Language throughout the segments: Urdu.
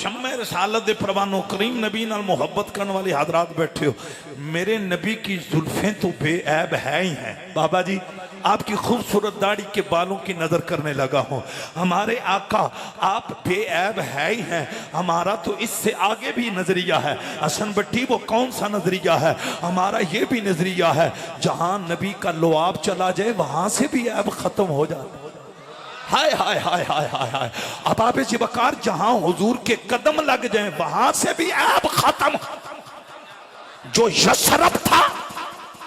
شمع رسالت دے پروانو کریم نبی نال محبت کرنے والی حضرات بیٹھے ہو، میرے نبی کی زلفیں تو بے عیب ہے ہی ہیں۔ بابا جی آپ کی خوبصورت داڑھی کے بالوں کی نظر کرنے لگا ہوں، ہمارے آقا آپ بے عیب ہے ہی ہیں، ہمارا تو اس سے آگے بھی نظریہ ہے۔ حسن بٹی وہ کون سا نظریہ ہے؟ ہمارا یہ بھی نظریہ ہے جہاں نبی کا لعاب چلا جائے وہاں سے بھی عیب ختم ہو جاتا۔ ہائے ہائے ہائے ہائے ہائے ہائے، اباب ذوالفقار جہاں حضور کے قدم لگ جائیں وہاں سے بھی عیب ختم۔ جو یثرب تھا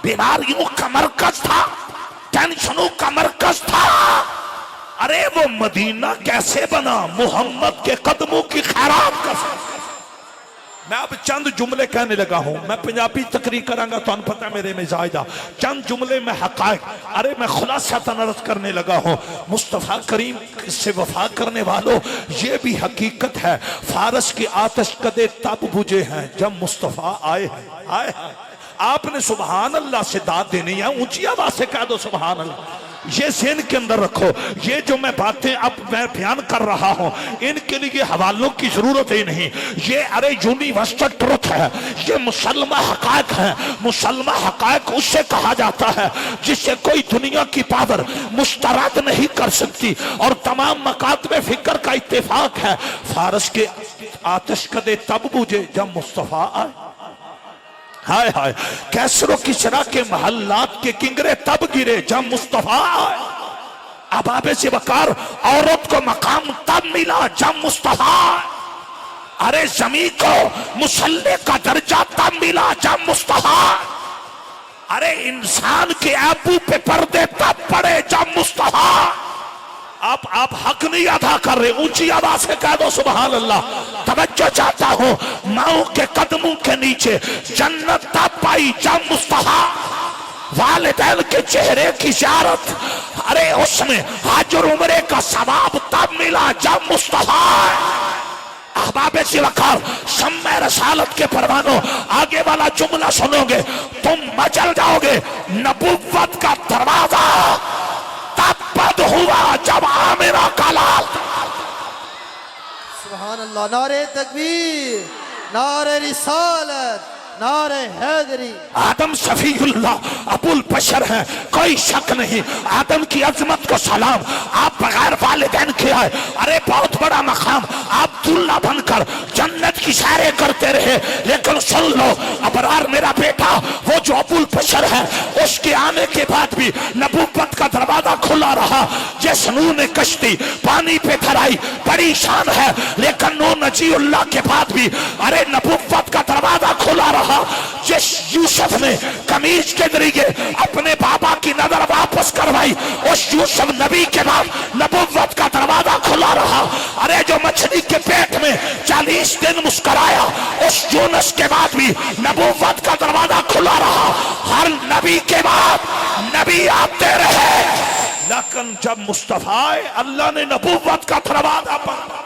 بیماریوں کا مرکز تھا، ٹینشنوں کا مرکز تھا، ارے وہ مدینہ کیسے بنا؟ محمد کے قدموں کی خیرات کا۔ میں اب چند جملے کہنے لگا ہوں، میں پنجابی تقریر کرانگا تو ان پتہ میرے مزاج دا، چند جملے میں حقائق، ارے میں خلاصہ تنرس کرنے لگا ہوں۔ مصطفیٰ کریم سے وفا کرنے والوں یہ بھی حقیقت ہے، فارس کی آتش کدے تب بجھے ہیں جب مصطفیٰ آئے ہیں۔ آئے ہیں آپ نے سبحان اللہ سے داد دینی ہے، اونچی آواز سے کہہ دو سبحان اللہ۔ یہ ذہن کے اندر رکھو، یہ جو میں باتیں اب میں بیان کر رہا ہوں ان کے لیے حوالوں کی ضرورت ہی نہیں، یہ ارے یونیورسل ٹروتھ ہے، یہ مسلمہ حقائق ہیں۔ مسلمہ حقائق اس سے کہا جاتا ہے جسے کوئی دنیا کی پاور مسترد نہیں کر سکتی، اور تمام مکاتب فکر کا اتفاق ہے۔ فارس کے آتش کدے تب بجھے جب مصطفیٰ آئے۔ ہائے ہائے، کیسر و کسرا کے محلات کے کنگرے تب گرے جب مصطفیٰ آئے۔ اباب ذوالفقار عورت کو مقام تب ملا جب مصطفیٰ آئے۔ ارے زمین کو مسلح کا درجہ تب ملا جب مصطفیٰ آئے۔ ارے انسان کے عیبوں پہ پردے تب پڑے جب مصطفیٰ آئے۔ آپ حق نہیں ادا کر رہے، اونچی آواز سے کہہ دو سبحان اللہ۔ توجہ چاہتا ہوں، ماؤں کے قدموں کے نیچے جنت تب پائی جب مصطفیٰ، والدین کے چہرے کی زیارت، ارے اس میں حج اور عمرے کا ثواب تب ملا جب مصطفیٰ۔ احباب ذوالفقار شمع رسالت کے پروانوں آگے والا جملہ سنو گے تم مچل جاؤ گے۔ نبوت کا دروازہ تب بند ہوا جب آمنہ کا لال۔ سبحان اللہ، نعرہ تکبیر، نعرہ رسالت، نعرہ حیدری۔ آدم صفی اللہ ابو البشر ہیں، کوئی شک نہیں۔ آدم کی عظمت کو سلام، آپ بغیر والدین کے آئے، ارے بہت بڑا مقام، آپ دلہا بن کر جنت کی سیریں کرتے رہے۔ لیکن سن لو ابرار میرا بیٹا وہ جو ابو البشر ہے، اس کے آنے کے بعد بھی نبوت کا دروازہ کھلا رہا۔ جس نوح نے کشتی پانی پہ دھرائی بڑی شان ہے، لیکن نوح نجی اللہ کے بعد بھی ارے نبوت کا دروازہ کھلا رہا۔ جس یوسف نے قمیض کے ذریعے اپنے بابا کی نظر واپس کروائی، اس یوسف نبی کے بعد نبوت کا دروازہ کھلا رہا۔ ارے جو مچھلی کے پیٹ میں 40 دن مسکرایا، اس یونس کے بعد بھی نبوت کا دروازہ کھلا رہا۔ ہر نبی کے بعد نبی آتے رہے، لیکن جب مصطفیٰ آئے اللہ نے نبوت کا دروازہ بند۔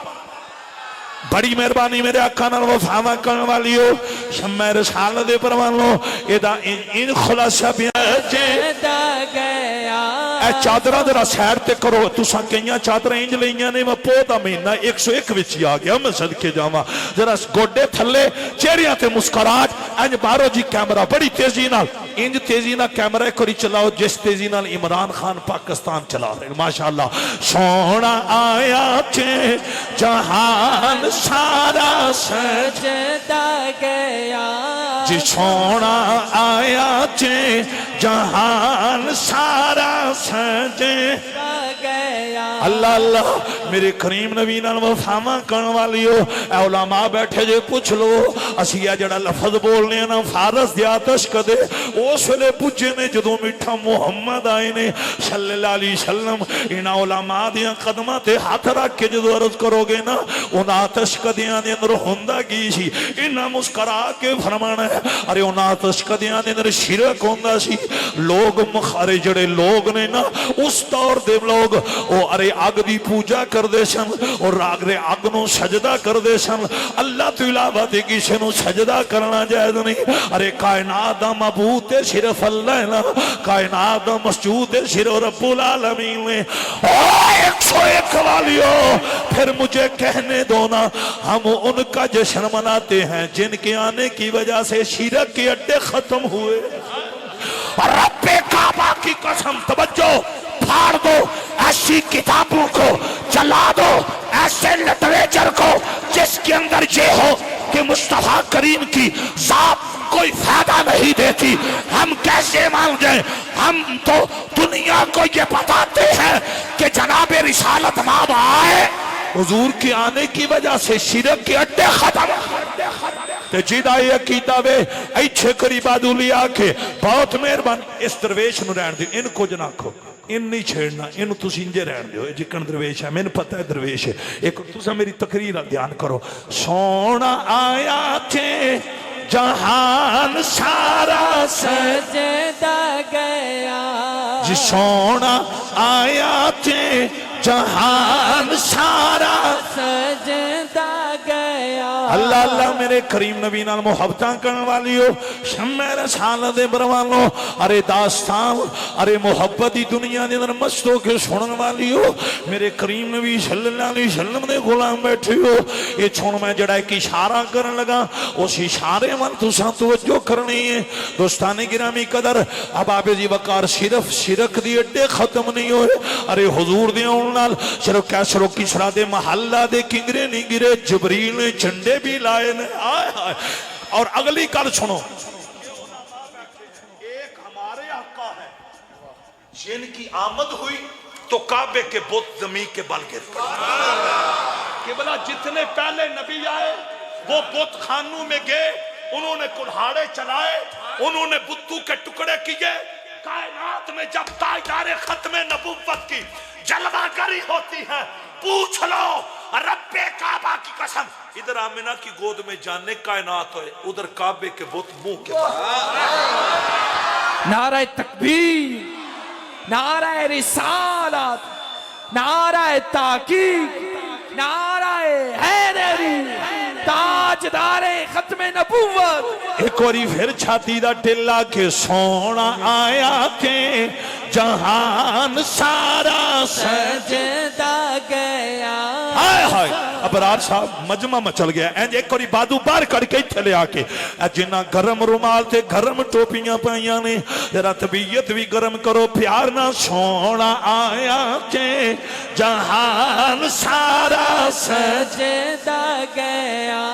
بڑی مہربانی میرے آقا نال وفا کرنے والیو، شمع رسالت دے پروانو ادا ان خلاصہ بیان جیتا گیا۔ اے چادرہ ذرا سیر تے کرو، تساں کئیاں چادرہ انج لئیاں نے، میں پودا مہینہ 101 وچ آ گیا، میں صدقے جاواں۔ ذرا گوڈے تھلے چہریاں تے مسکراہٹ، انج بارو جی کیمرہ بڑی تیزی نال، انج تیزی نال کیمرہ کری چلاؤ جس تیزی نال عمران خان پاکستان چلا رہے ہیں۔ ماشاءاللہ۔ سونا آیا چے جہان سارا سجدہ گیا، جی سونا آیا چے جہان سارا سجدہ گیا۔ اللہ اللہ، میرے کریم نبی نال وفا کرن والیو، اے علماء بیٹھے جے پوچھ لو، اسی جڑا لفظ بولنے نا فارس دی آتش کدے اس ویلے پوچھے نے جدوں میٹھا محمد آئے نے صلی اللہ علیہ وسلم۔ ان علماء دیاں قدمہ تے ہاتھ رکھ کے جدوں عرض کرو گے نا ان آتش کدیاں دے اندر ہوندہ کی سی، انہاں مسکرا کے فرمانا ہے ارے ان آتش کدیاں دے اندر شرک ہوندہ سی۔ لوگ مخارے جڑے لوگ نے نا اس دور دے لوگ او ارے اگ دی پوجا کر دے سن اور راگرے اگ نو سجدہ کر دے سن اللہ تو علاوہ دے کسی نو سجدہ کرنا جائز نہیں ارے کائنات دا معبود تے صرف اللہ ہے نا کائنات دا مسجود تے صرف رب العالمین نے او 101 والیو پھر مجھے کہنے دو نا ہم ان کا جشن مناتے ہیں جن کے آنے کی وجہ سے شرک کے اڈے ختم ہوئے رب کعبہ کی قسم توجہ پھاڑ دو ایسی کتابوں کو جلا دو ایسے لٹریچر کو جس کے اندر یہ ہو کہ مصطفیٰ کریم کی ذات کوئی فائدہ نہیں دیتی ہم کیسے مان جائیں ہم تو دنیا کو یہ بتاتے ہیں کہ جناب رسالت مآب آئے حضور کے آنے کی وجہ سے شرک کے اڈے ختم تے جیدہ یہ عقیدہ وے ایچھے قریبہ دولیا کے بہت مہربان اس درویش نو رہن دی ان کو جناکھو ان نہیں چھیڑنا ان تو سنجے رہن دیو جکن درویش ہے میں نے پتہ ہے درویش ہے ایک تو میری تقریر دھیان کرو سونا آیا تھے جہان سارا سجدہ گیا جی سونا آیا تھے جہان سارا سجدہ گیا اللہ اللہ میرے کریم نبی نال محبتاں کرن والیو شمع رسالت بروانو ارے داستان ارے محبتی دنیا دے اندر مستو کے سنن والیو میرے کریم نبی صلی اللہ علیہ وسلم دے غلام بیٹھے ہو یہ چھوڑ میں جڑا ایک اشارہ کرن لگا اس اشارے من تساں توجہ کرنی ہے دوستان گرامی قدر اب آپ جی وقار صرف شرک دی اڈے ختم نہیں ہوئے ارے حضور دے نال صرف کیسرو کسرا دے محلہ دے کنگرے نہیں گرے جبریل نے چنڈے بھی لائے نے آئے آئے اور اگلی کر سنو ایک ہمارے آقا ہے جن کی آمد ہوئی تو کعبے کے بت زمین کے بل گر کہ بلا جتنے پہلے نبی آئے وہ بت خانوں میں گئے انہوں نے کلہاڑے چلائے انہوں نے بتوں کے ٹکڑے کیے کائنات میں جب تاجدار ختم نبوت کی جلوہ گری ہوتی ہے پوچھ لو رب کعبہ کی قسم ادھر آمنہ کی گود میں جانے کائنات ہوئے ادھر کعبے کے بت منہ کے نعرہ تکبیر نعرہ رسالت نعرہ تحقیق نعرہ حیدری تاجدار ختم نبوت ایک اور پھر چھاتی دا ٹلا کے سونا آیا کہ جہان سارا سجدہ گیا ہائے ہائے ابرار صاحب مجمع مچل گیا ایک اور بادو بار کر کے چلے آکے جنہ گرم رومال تھے گرم ٹوپیاں پائیاں نے ذرا طبیعت بھی گرم کرو پیار نہ سونا آیا کہ جہان سارا سجدہ گیا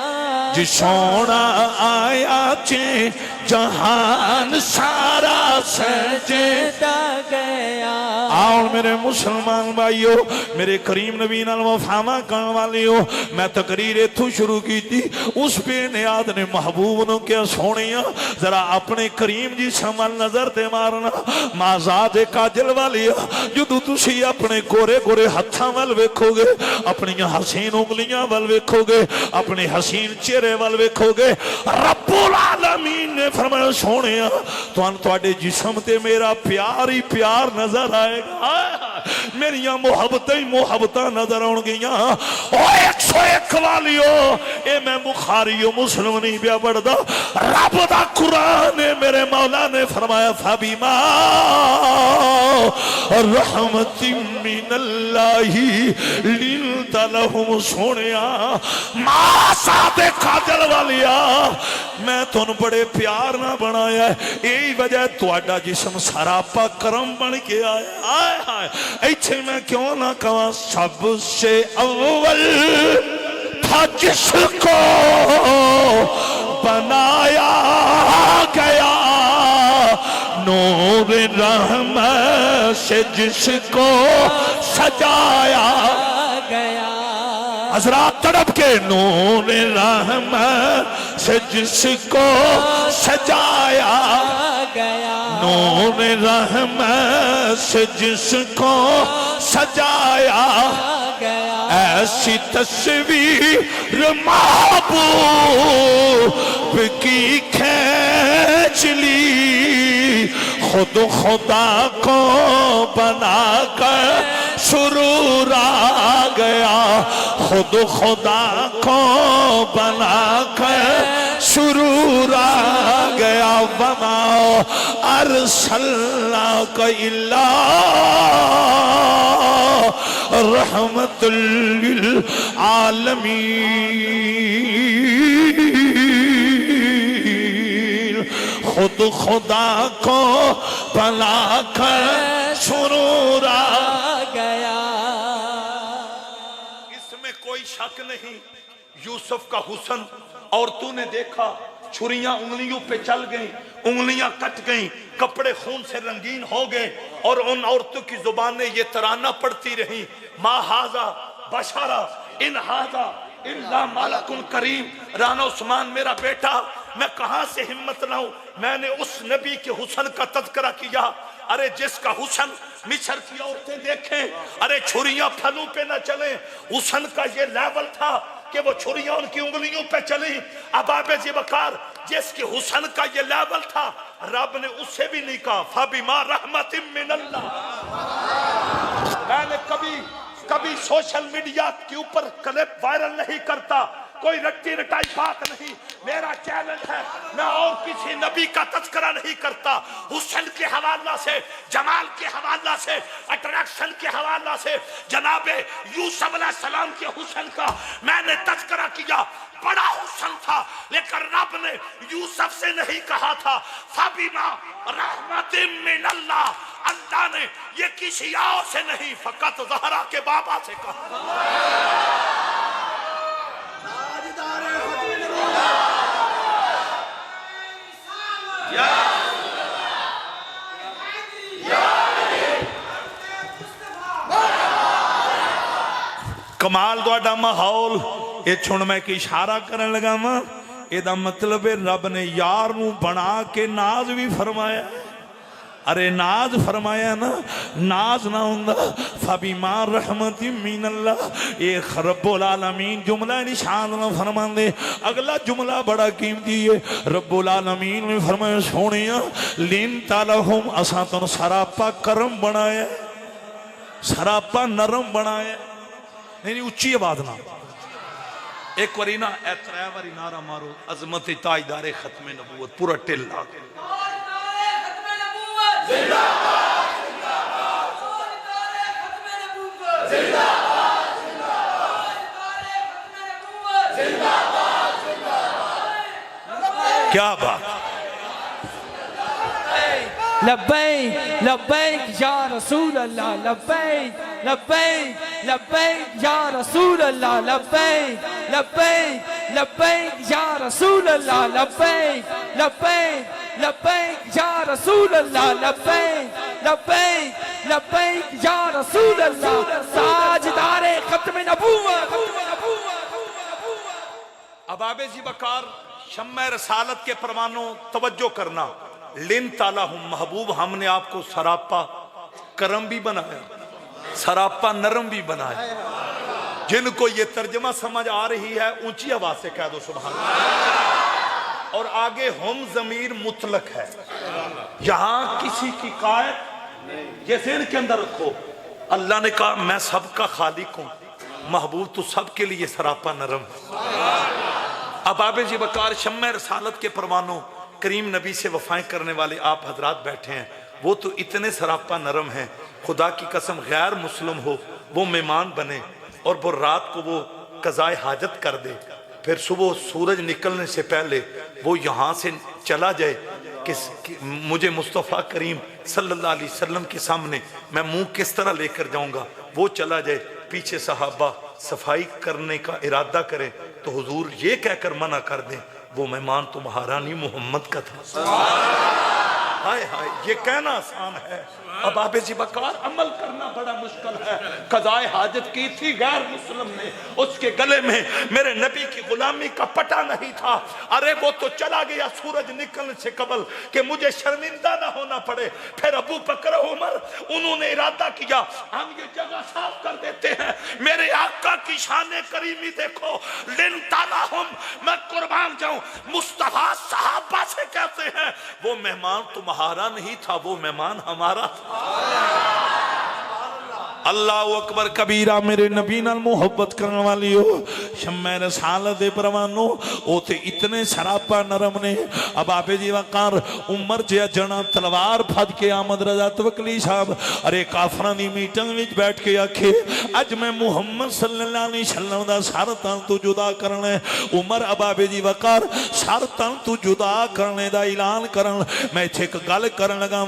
جی سونا آیا کہ جہان سارا سجدہ گیا آؤ میرے مسلمان بھائیو میرے کریم نبی نال وفاما کرن والیو میں تقریر اتھو شروع کی تھی اس پہ نیاد نے محبوب نو کیا سونیاں ذرا اپنے کریم جی سمال نظر تے مارنا مازاد کاجل والیا جدو تسی اپنے گورے گورے ہتھاں وال ویکھو گے اپنی حسین انگلیاں وال ویکھو گے اپنے حسین چہرے وال ویکھو گے رب العالمین نے فرمایا سونیاں تو ان تواڈے جسم تے میرا پیار ہی پیار نظر آئے گا میریاں محبتیں نظر آن گئیاں او 101 والیو اے میں بخاری و مسلم نہیں بیا بڑھدا رب دا قرآن میرے مولا نے فرمایا فبیما رحمت من اللہ لنت لہم سونیا ماں سادے کاجل والیا میں تن بڑے پیار نہ بنایا ہے یہی وجہ تواڈا جسم سراپا کرم بن کے آیا آئے آئے ایچھے میں کیوں نہ کہاں سب سے اول تھا جس کو بنایا گیا نور رحمت سے جس کو سجایا گیا حضرات تڑپ کے نور رحمت سے جس کو سجایا گیا نور رحمت سے جس کو سجایا گیا ایسی تصویر محبوب کی کھینچ لی خود خدا کو بنا کر سرور آ گیا خود خدا کو بنا کر سرور آ گیا وما ارسلناک الا رحمت للعالمین خود خدا کو بنا کر سرور آ گیا اس میں کوئی شک نہیں یوسف کا حسن عورتوں نے دیکھا چھریاں انگلیوں پہ چل گئیں انگلیاں کٹ گئیں کپڑے خون سے رنگین ہو گئے اور ان عورتوں کی زبانیں یہ ترانہ پڑتی رہیں ما ھذا بشرا ان ھذا الا ملک کریم رانا عثمان میرا بیٹا میں کہاں سے ہمت لاؤں میں نے اس نبی کے حسن کا تذکرہ کیا ارے جس کا حسن مصر کی عورتیں دیکھیں ارے چھریاں پھلوں پہ نہ چلیں حسن کا یہ لیول تھا کہ وہ چھریاں ان کی انگلیوں پہ چلی اباب ذیبکار جس کے حسن کا یہ لیول تھا رب نے اس سے بھی نہیں کہا فَبِمَا رَحْمَةٍ مِّنَ اللَّهِ میں نے کبھی سوشل میڈیا کے اوپر کلپ وائرل نہیں کرتا کوئی رٹی رٹائی بات نہیں میرا چینل ہے میں اور کسی نبی کا تذکرہ نہیں کرتا حسن کے حوالہ سے جمال کے حوالہ سے اٹریکشن کے حوالہ سے جناب یوسف علیہ السلام کے حسن کا میں نے تذکرہ کیا بڑا حسن تھا لیکن رب نے یوسف سے نہیں کہا تھا فَبِمَا رَحْمَةٍ مِّنَ اللَّهِ اللہ نے یہ کسی اور سے نہیں فقط زہرا کے بابا سے کہا کمال دوڑا ماحول یہ چھوڑ میں کی اشارہ کرنے لگا ماں یہ دا مطلب ہے رب نے یار نو بنا کے ناز بھی فرمایا ارے ناز فرمایا نا ناز نہ ہوندہ فَبِمَا رَحْمَةٍ مِّنَ اللَّهِ ایک رب العالمین جملہ نشان نہ فرمان دے اگلا جملہ بڑا قیمتی ہے رب العالمین نے فرمایا سونیا لِنْتَ لَهُمْ اساتن سراپا کرم بنایا سراپا نرم بنایا نہیں اچھی آواز نہ ایک ورینا ایترائے وری نارا مارو عظمت تاجدار ختم نبوت پورا ٹل لا زندہ باد زندہ باد ختم نبوت زندہ باد زندہ باد زندہ باد زندہ باد کیا بات لبیک لبیک یا رسول اللہ لبیک لبیک لبیک یا رسول اللہ لبیک لبیک لبیک یا رسول اللہ لبیک لبیک لبیک یا رسول اللہ لبیک لبیک لبیک یا رسول اللہ تاجدار ختم نبوت اباب ذیبکار شمع رسالت کے پروانوں توجہ کرنا لن تالہم محبوب ہم نے آپ کو سراپا کرم بھی بنایا سراپا نرم بھی بنایا جن کو یہ ترجمہ سمجھ آ رہی ہے اونچی آواز سے کہہ دو سبحان اللہ اور آگے ہم ضمیر مطلق ہے یہاں کسی کی قائد یہ ذہن کے اندر رکھو اللہ نے کہا میں سب کا خالق ہوں محبوب تو سب کے لیے سراپا نرم اباب ذیبکار شمع رسالت کے پروانوں کریم نبی سے وفائیں کرنے والے آپ حضرات بیٹھے ہیں وہ تو اتنے سراپا نرم ہیں خدا کی قسم غیر مسلم ہو وہ مہمان بنے اور وہ رات کو وہ قضائے حاجت کر دے پھر صبح سورج نکلنے سے پہلے وہ یہاں سے چلا جائے کہ مجھے مصطفیٰ کریم صلی اللہ علیہ وسلم کے سامنے میں منہ کس طرح لے کر جاؤں گا وہ چلا جائے پیچھے صحابہ صفائی کرنے کا ارادہ کریں تو حضور یہ کہہ کر منع کر دیں وہ مہمان تو مہارانی محمد کا تھا ہائے ہائے یہ کہنا آسان ہے اباب ذیبکار عمل کرنا بڑا مشکل ہے قضائے حاجت کی تھی غیر مسلم نے اس کے گلے میں میرے نبی کی غلامی کا پٹا نہیں تھا ارے وہ تو چلا گیا سورج نکلنے سے قبل کہ مجھے شرمندہ نہ ہونا پڑے پھر ابو بکر عمر انہوں نے ارادہ کیا ہم یہ جگہ صاف کر دیتے ہیں میرے آقا کی شان کریمی دیکھو لن تالہم میں قربان جاؤں مصطفیٰ صحابہ سے کہتے ہیں وہ مہمان تمہارا نہیں تھا وہ مہمان ہمارا تھا اللہ اکبر کبیرہ میرے نبی نال محبت کرنے والی ہو شمع رسالت دے پروانو او تے اتنے سراپا نرم نے اب آپے جی وقار عمر جیا جنا تلوار پھد کے آمد رضا توکلی صاحب ارے کافران دی میٹنگ وچ بیٹھ کے آکھے اج میں محمد صلی اللہ علیہ وسلم دا سارتان تو جدا کرنے عمر اب آپے جی وقار سارتان تو جدا کرنے دا اعلان کرن میں چھک گل کرن لگا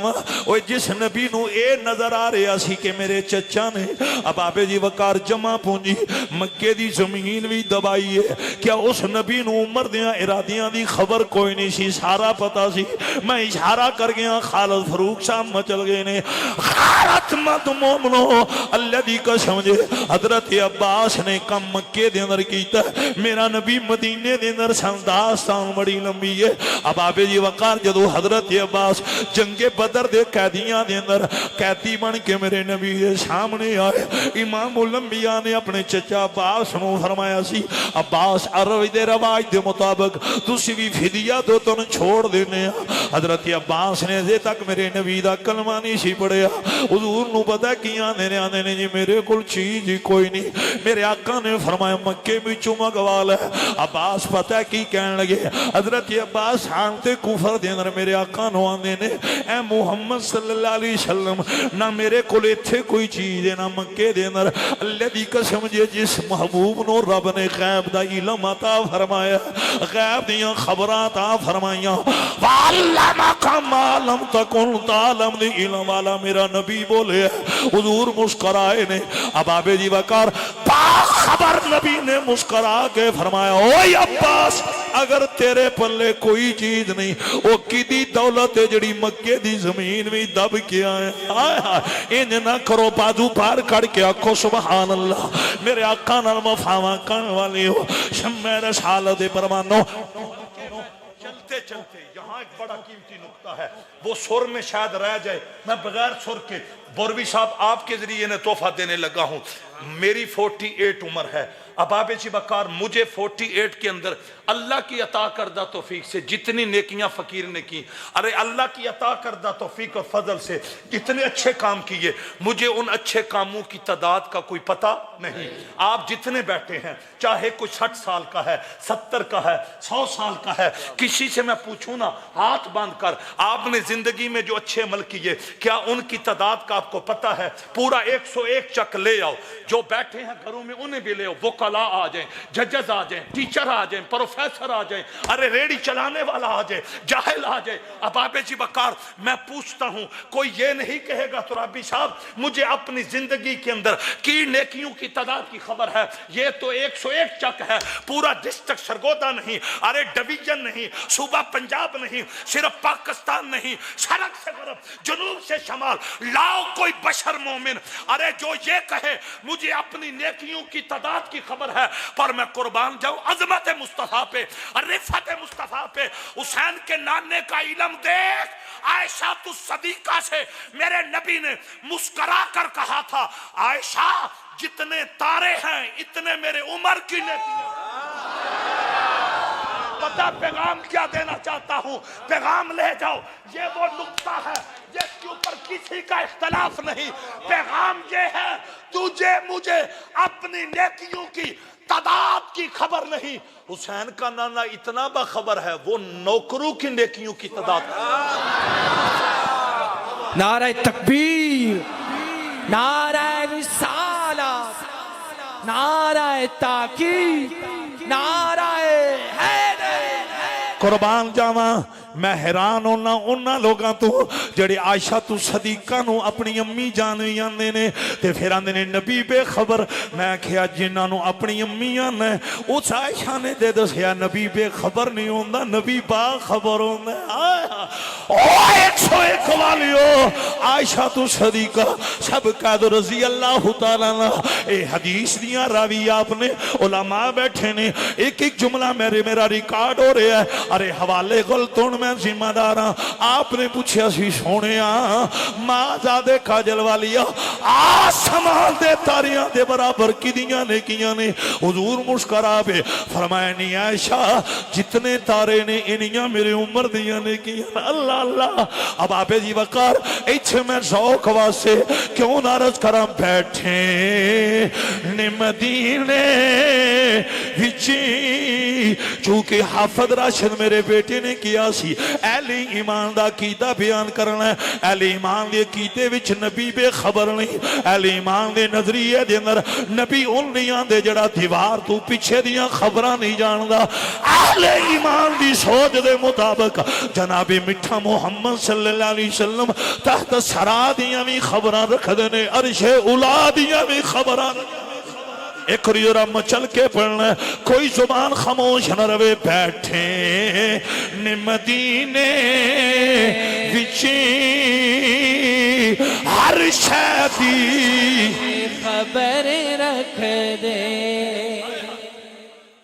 وہ جس نبی نو اے نظر آ رہا سی کہ میرے چچا نے اب آبے جی وقار جمع پونجی مکے دی زمین بھی دبائی ہے کیا اس نبی نو عمر دیاں ارادیاں دی خبر کوئی نہیں سی سارا پتا سی میں اشارہ کر گیا خالد فروخ صاحب مچل گئے نے غارت مت مومنو اللہ دی کا سمجھے حضرت عباس نے کم مکے دے اندر کیتا میرا نبی مدینے دے اندر داستان بڑی لمبی ہے اب آبے جی وقار جدو حضرت عباس جنگ بدر دے قیدیاں دے اندر قیدی بن کے میرے نبی دے سامنے آئے امام الانبیاء نے اپنے چچا عباس نو فرمایا سی عباس عربی دے رواج دے مطابق تسی بھی فدیہ دو تن چھوڑ دینے حضرت عباس نے دے تک میرے نبی دا کلمہ نہیں سی پڑھیا حضور نو پتہ کیا دینے آنے نے جی میرے کل چیز ہی کوئی نہیں میرے آقا نے فرمایا مکے بھی چمہ گوال ہے عباس پتہ کی کہنے لگے حضرت عباس حانتے کفر دے اندر میرے آقا نو آنے نے اے محمد صلی اللہ علیہ وسلم نہ میرے کل اتھے کوئی چیز ہے نہ مکے دے اندر اللہ دی قسم جس محبوب نو رب نے غیب دا علم عطا فرمایا غیب دیاں خبرات عطا فرمائیاں وَعَلَّمَكَ مَا لَمْ تَكُنْ تَعْلَمْ دی علم والا میرا نبی بولے حضور مسکرائے نے اب آبے جی وقار باخبر نبی نے مسکرا کے فرمایا اوہ عباس اگر تیرے پلے کوئی چیز نہیں وہ کدی دولت جڑی مکے دی زمین میں دب کیا ہے آئے آئے انج نہ کرو بازو پار کڑ کے آکھو سبحان اللہ میرے آقا نال مفاہمہ کرنے والی ہو شمع رسالت پروانو چلتے چلتے یہاں ایک بڑا قیمتی نقطہ ہے وہ سر میں شاید رہ جائے میں بغیر سر کے بوروی صاحب آپ کے ذریعے نے تحفہ دینے لگا ہوں میری 48 عمر ہے اب آپ چی بکار مجھے 48 کے اندر اللہ کی عطا کردہ توفیق سے جتنی نیکیاں فقیر نے کی ارے اللہ کی عطا کردہ توفیق اور فضل سے جتنے اچھے کام کیے مجھے ان اچھے کاموں کی تعداد کا کوئی پتہ نہیں آپ جتنے بیٹھے ہیں چاہے کوئی 60 سال کا ہے 70 کا ہے 100 سال کا ہے کسی سے میں پوچھوں نا ہاتھ باندھ کر آپ نے زندگی میں جو اچھے عمل کیے کیا ان کی تعداد کا آپ کو پتہ ہے پورا 101 چک لے آؤ جو بیٹھے ہیں گھروں میں انہیں بھی لے آؤ وکلاء آ جائیں ججز آ جائیں ٹیچر آ جائیں پروفیسر آ جائیں ارے ریڑی چلانے والا آ جائے جاہل آ جائے اب آپ جی بکار میں پوچھتا ہوں کوئی یہ نہیں کہے گا ترابی صاحب مجھے اپنی زندگی کے اندر کی نیکیوں کی تعداد کی خبر ہے یہ تو 101 چک ہے پورا ڈسٹرکٹ سرگودا نہیں ارے ڈویژن نہیں صوبہ پنجاب نہیں صرف پاکستان نہیں شرق سے غرب جنوب سے شمال لاؤ کوئی بشر مومن ارے جو یہ کہے مجھے اپنی نیکیوں کی تعداد کی خبر ہے پر میں قربان جاؤں عظمت مصطفیٰ پہ رفعت مصطفیٰ پہ حسین کے نانے کا علم دیکھ عائشہ صدیقہ سے میرے نبی نے مسکرا کر کہا تھا عائشہ جتنے تارے ہیں اتنے میرے عمر کی نیکیاں پتہ پیغام کیا دینا چاہتا ہوں پیغام لے جاؤ یہ وہ نقطہ ہے جس کے اوپر کسی کا اختلاف نہیں پیغام یہ ہے تجھے مجھے اپنی نیکیوں کی تعداد کی خبر نہیں حسین کا نانا اتنا باخبر ہے وہ نوکروں کی نیکیوں کی تعداد نعرہ تکبیر نعرہ رسالت نعرہ تاکید نعرہ حیدر قربان جاواں میں حیران ہونا انہاں لوگاں تو جڑے عائشہ تو صدیقہ نو اپنی امی جانوی آندے نے تے پھر آندے نے نبی بے خبر میں کہا جنہاں نو اپنی امی آنے اس عائشہ نے دے دسیا نبی بے خبر نہیں ہوندہ نبی با خبر ہوندہ او 101 والیو عائشہ تو صدیقہ سب قید رضی اللہ تعالیٰ اے حدیث دیاں راوی آپ نے علماء بیٹھے نے ایک ایک جملہ میرا ریکارڈ ہو رہا ہے ارے حوالے گل تون میں ذمہ دار ہاں آپ نے پوچھا سی سونے ماں زادے کاجل والی آسمان دے تاریاں دے برابر کی دیاں نے کیاں نے حضور مسکرا پہ فرمایا نہیں عائشہ جتنے تارے نے انیاں میرے عمر دیاں نے کیاں اللہ اللہ اب آپ جی وقار ایچھے میں ذوق واسے کیوں نارض کرم بیٹھے مدینے وچی چونکہ حافظ راشد میرے بیٹے نے کیا سی اہل ایمان دا کیتا بیان کرنا ہے اہل ایمان دے کیتے وچ نبی بے خبر نہیں اہل ایمان دے نظریے دے اندر نبی ان نہیں آندے جڑا دیوار تو پیچھے دیاں خبراں نہیں جاندا اہل ایمان دی سوچ دے مطابق جناب میٹھا محمد صلی اللہ علیہ وسلم تحت سرا دیاں بھی خبراں رکھ دینے عرش اولا دیاں بھی خبراں ایک ریورہ مچل کے پڑھنا ہے کوئی زبان خاموش نہ روے بیٹھے مدینے وچی ہر شادی خبر رکھ دے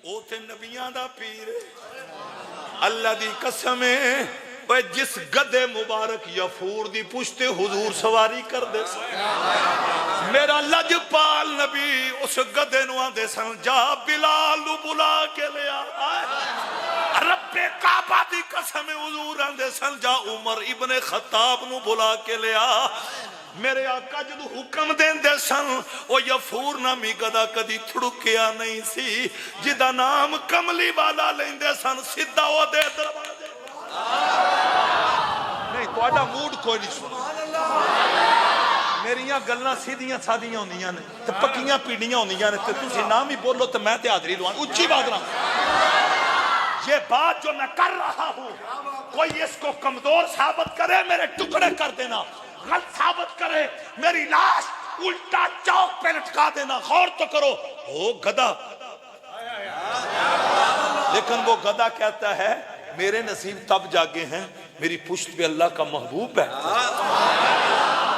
او تے نبیاں دا پیر اللہ دی قسم ہے جس گدے مبارک یفور دی پشتے حضور سواری کر دے سن میرا لجپال نبی اس گدے نو آن دے سن جا بلال نو بلا کے لیا رب کعبہ دی قسم حضور آن دے سن جا عمر ابن خطاب نو بلا کے لیا میرے آقا جدو حکم دین دے سن وہ یفور نامی گدا کدی تھڑکیا نہیں سی جدا نام کملی والا لین دے سن سدھا وہ دے دروازے نہیں تو آڈا موڈ کوئی نہیں سنا میریاں گلنا سیدھیاں سادیاں ہوندیاں نے تو پکیاں پیڑیاں ہوندیاں نے تو تسی نام ہی بولو تو میں تے حاضری لوان اچھی بات رہا یہ بات جو میں کر رہا ہوں کوئی اس کو کمزور ثابت کرے میرے ٹکڑے کر دینا غلط ثابت کرے میری لاش الٹا چوک پہ لٹکا دینا غور تو کرو او گدا لیکن وہ گدا کہتا ہے میرے نصیب تب جاگے ہیں میری پشت پہ اللہ کا محبوب ہے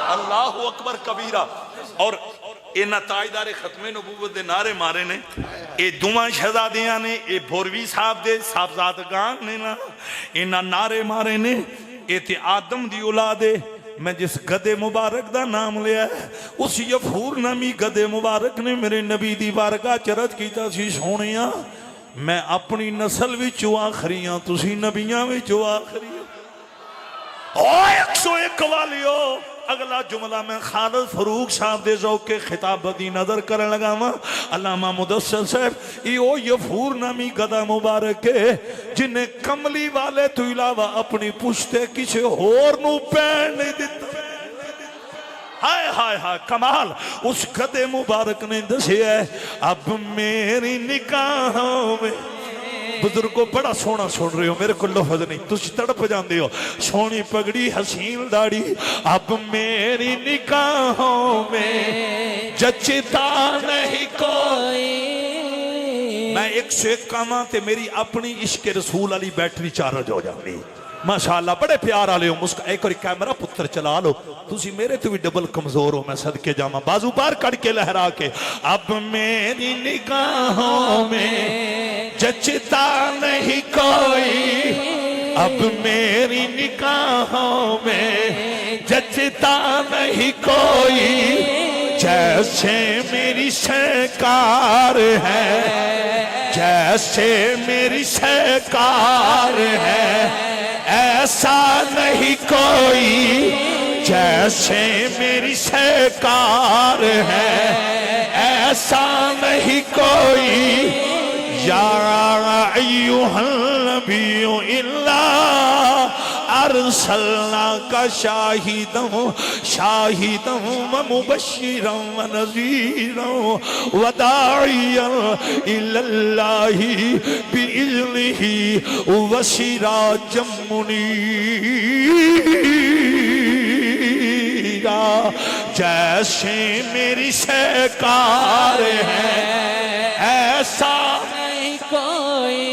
اللہ اکبر کبیرہ اور اے نتائیدار ختم نبوت دے نعرے مارے نے اے دوماں شہزادیاں نے اے بھوروی صاحب دے صاحبزادگان نے اے نعرے مارے نے اے تے آدم دی اولادے میں جس گدے مبارک دا نام لیا ہے اس یفور نامی گدے مبارک نے میرے نبی دی بارگاہ چرج کیتا سی سونیاں میں اپنی نسل وچوں آخری ہاں تسی نبیاں وچوں آخری او 101 والیو اگلا جملہ میں خالد فروغ صاحب دے ذوق کے خطاب دی نظر کرنے لگا ہوں علامہ مدثر صاحب یہ یفور نامی گدا مبارک ہے جنہیں کملی والے تو علاوہ اپنی پشتے کسی اور نو پین نہیں دیتا ہائے ہائے ہائے کمال اس گدے مبارک نے دسے ہے اب میری نکاحوں میں بزرگوں بڑا سونا سن رہے ہو میرے کو لفظ نہیں تجھ تڑپ جاندے ہو سونی پگڑی حسین داڑی اب میری نکاحوں میں جچتا نہیں کوئی میں 101 کاماں تے میری اپنی عشق رسول علی بیٹری چارج ہو جاندی ماشاءاللہ بڑے پیار آلے ہو ایک اور کیمرہ پتر چلا لو تسی میرے تو بھی ڈبل کمزور ہو میں صدقے جاما بازو بار کڑ کے لہرا کے اب میری نگاہوں میں جچتا نہیں کوئی اب میری نگاہوں میں جچتا نہیں کوئی جیسے میری سرکار ہے جیسے میری سرکار ہے ایسا نہیں کوئی جیسے میری سرکار ہے ایسا نہیں کوئی یا ایھا النبی الا ارسلناک شاہدا ومبشرا ونذیرا وداعیا الی اللہ باذنہ وسراجا منیرا جیسے میری سرکار ہے ایسا نہیں کوئی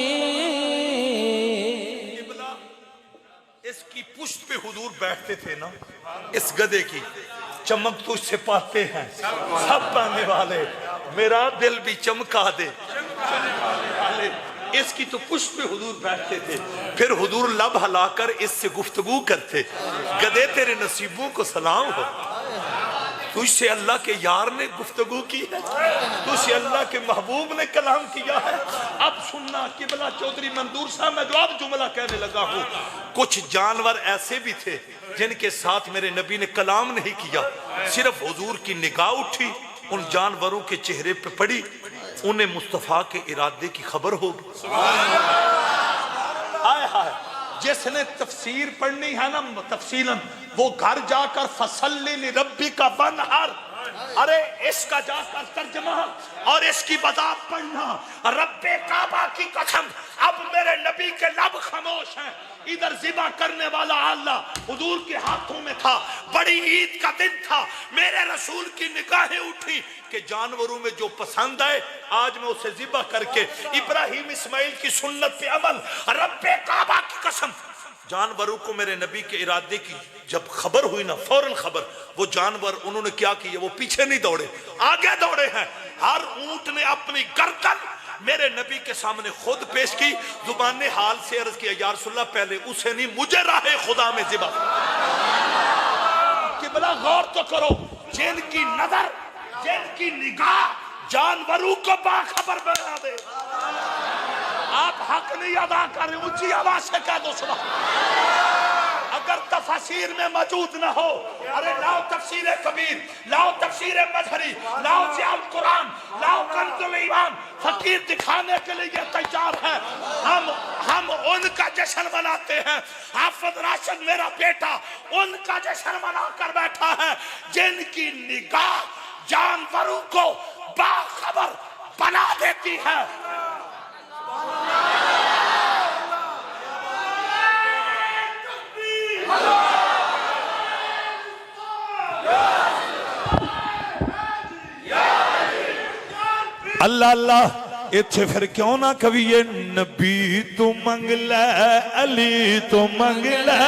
اس کی پشت پہ حضور بیٹھتے تھے نا اس گدے کی چمک تو اس سے پاتے ہیں سب پانے والے میرا دل بھی چمکا دے اس کی تو پشت پہ حضور بیٹھتے تھے، پھر حضور لب ہلا کر اس سے گفتگو کرتے، گدے تیرے نصیبوں کو سلام ہو، تجھ سے اللہ کے یار نے گفتگو کی ہے، تجھ سے اللہ کے محبوب نے کلام کیا ہے۔ اب سننا قبلہ چودھری منظور صاحب، میں جو اب جملہ کہنے لگا ہوں، کچھ جانور ایسے بھی تھے جن کے ساتھ میرے نبی نے کلام نہیں کیا، صرف حضور کی نگاہ اٹھی، ان جانوروں کے چہرے پہ پڑی، انہیں مصطفیٰ کے ارادے کی خبر ہوگی۔ آئے ہائے، جس نے تفسیر پڑھنی ہے نا تفصیلاً، وہ گھر جا کر فصلی لربک وانحر، ارے اس کا جا کر ترجمہ اور اس کی وضاحت پڑھنا۔ رب کعبہ کی قسم، اب میرے نبی کے لب خاموش ہیں، ادھر ذبح کرنے والا اللہ حضور کے ہاتھوں میں تھا، بڑی عید کا دن تھا، میرے رسول کی نگاہیں اٹھی کہ جانوروں میں جو پسند آئے آج میں اسے ذبح کر کے ابراہیم اسماعیل کی سنت پہ عمل۔ رب کعبہ کی قسم، جانوروں کو میرے نبی کے ارادے کی جب خبر ہوئی نا، فوراً خبر، وہ جانور انہوں نے کیا کیا، وہ پیچھے نہیں دوڑے، آگے دوڑے ہیں۔ ہر اونٹ نے اپنی گردن میرے نبی کے سامنے خود پیش کی، زبان حال سے عرض کیا یا رسول اللہ پہلے اسے نہیں مجھے راہ خدا میں ذبح۔ قبلہ غور تو کرو، جن کی نظر، جن کی نگاہ جانوروں کو باخبر بنا دے، آپ حق نہیں ادا کر رہے، اونچی آواز سے کہہ دو سبحان۔ اگر تفاسیر میں موجود نہ ہو، ارے لاؤ تفسیر کبیر، لاؤ تفسیر مظہری، لاؤ ضیاء القرآن، لاؤ کنز الایمان، فقیر دکھانے کے لیے تیار ہے۔ ہم ان کا جشن مناتے ہیں، حافظ راشد میرا بیٹا ان کا جشن منا کر بیٹھا ہے جن کی نگاہ جانوروں کو باخبر بنا دیتی ہے۔ اللہ اللہ، اتھے پھر کیوں نہ کبھی یہ نبی تو منگ لے، علی تو منگ لے،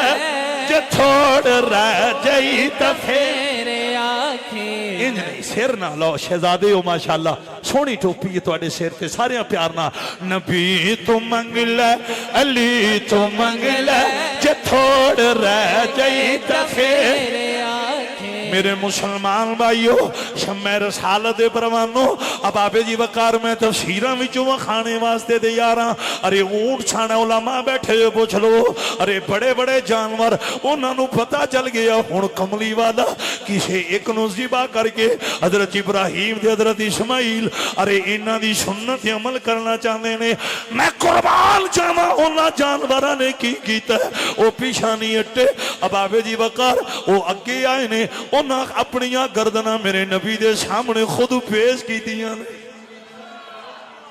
جو تھوڑ رہ جائی تا تیرے آنکھیں انج نہیں، سر نہ لو شہزادے ہو ماشاءاللہ، سونی ٹوپی ہے تواڈے سر تے، سارے پیار نہ، نبی تو منگ لے، علی تو منگ لے، جو تھوڑ رہ جائی تا تیرے آنکھیں۔ میرے مسلمان بھائیو، شمع رسالت پروانو، اب آبے جی وقار میں تفسیرہ میں جو کھانے واسطے دے یاراں، ارے اونٹ چھانے علماء بیٹھے پوچھ لو، ارے بڑے بڑے جانور، انہوں نے پتا چل گیا ہون کملی والا کسے ایک نو ذبح کر کے حضرت ابراہیم دے حضرت اسماعیل، ارے انہاں دی سنت عمل کرنا چاہنے نے، میں قربان جاواں انہاں جانوراں نے کی کیتا ہے، وہ پیچھے نہیں ہٹے۔ اب آبے جی وقار وہ اگے آئے نے، انہاں اپنیاں گردناں میرے نبی دے سامنے خود پیش کی دیاں نے۔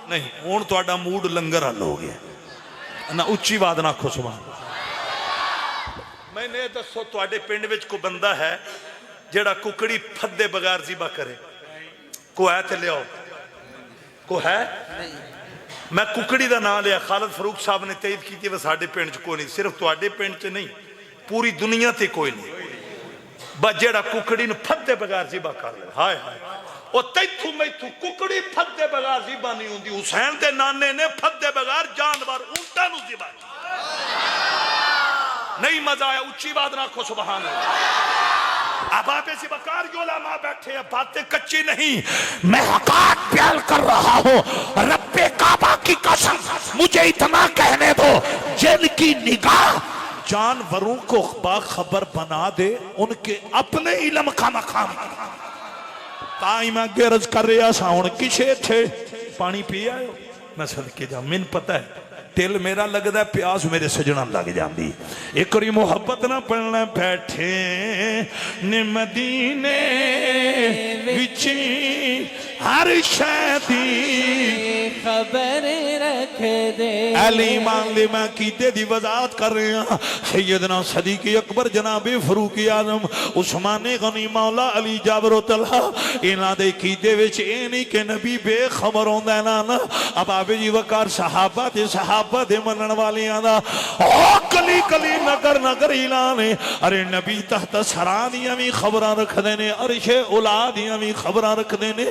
نہیں ہون تہاڈا موڈ لنگر حل ہو گیا نہ، اچھی بات نہ آکھو سبحان۔ میں نے دسو تہاڈے پنڈ وچ کو بندہ ہے جیڑا ککڑی پھدے بغیر ذبح کرے؟ کو ہے تے لیاؤ، کو ہے؟ میں ککڑی دا نام لیا، خالد فاروق صاحب نے تائید کی وہ ساڈے پنڈ چ کوئی نہیں، صرف تہاڈے پنڈ چ نہیں پوری دنیا تے کوئی نہیں، بس جیڑا ککڑی نو پھدے بغیر ذبح کر لے۔ ہائے ہائے، او تیتھو میتھو ککڑی پھدے بغیر ذبح نہیں ہوندی، حسین دے نانے نے پھدے بغیر جانور اونٹاں نو ذبح نہیں۔ مزہ آیا، اچھی بات نہ کھو سبحان اللہ۔ اب آپ ایسی بکار جو علماء بیٹھے ہیں، باتیں کچی نہیں، میں حقات بیان کر رہا ہوں۔ رب کعبہ کی قسم مجھے اتنا کہنے دو، جن کی نگاہ جانوروں کو باخبر بنا دے، ان کے اپنے علم کا مقام۔ تائیں میں گرج کر رہا ساؤن کسے تھے پانی پی آئے ہو؟ میں صدقے جا، من پتہ ہے دل میرا لگ دا پیاس میرے سجنہ لگ جاندی، ایک اور محبت نہ پڑھنا بیٹھے نے مدینے وچی ہر شادی خبر رکھ دے۔ علی ایمان لے میں کیتے دی وضاحت کر رہے ہیں، سیدنا صدیق اکبر جناب فاروق اعظم عثمان غنی مولا علی جابر و طلحہ انہاں دے کیتے وچ اے نہیں کہ نبی بے خبر ہوندا ہے نا۔ اب آبے جی وقار صحابہ دے منن والیاں دا او کلی کلی نگر نگر اعلان ہے، ارے نبی تحت سراں دیاں وی خبراں رکھ دے نے، عرش اولا دیاں وی خبراں رکھ دے نے،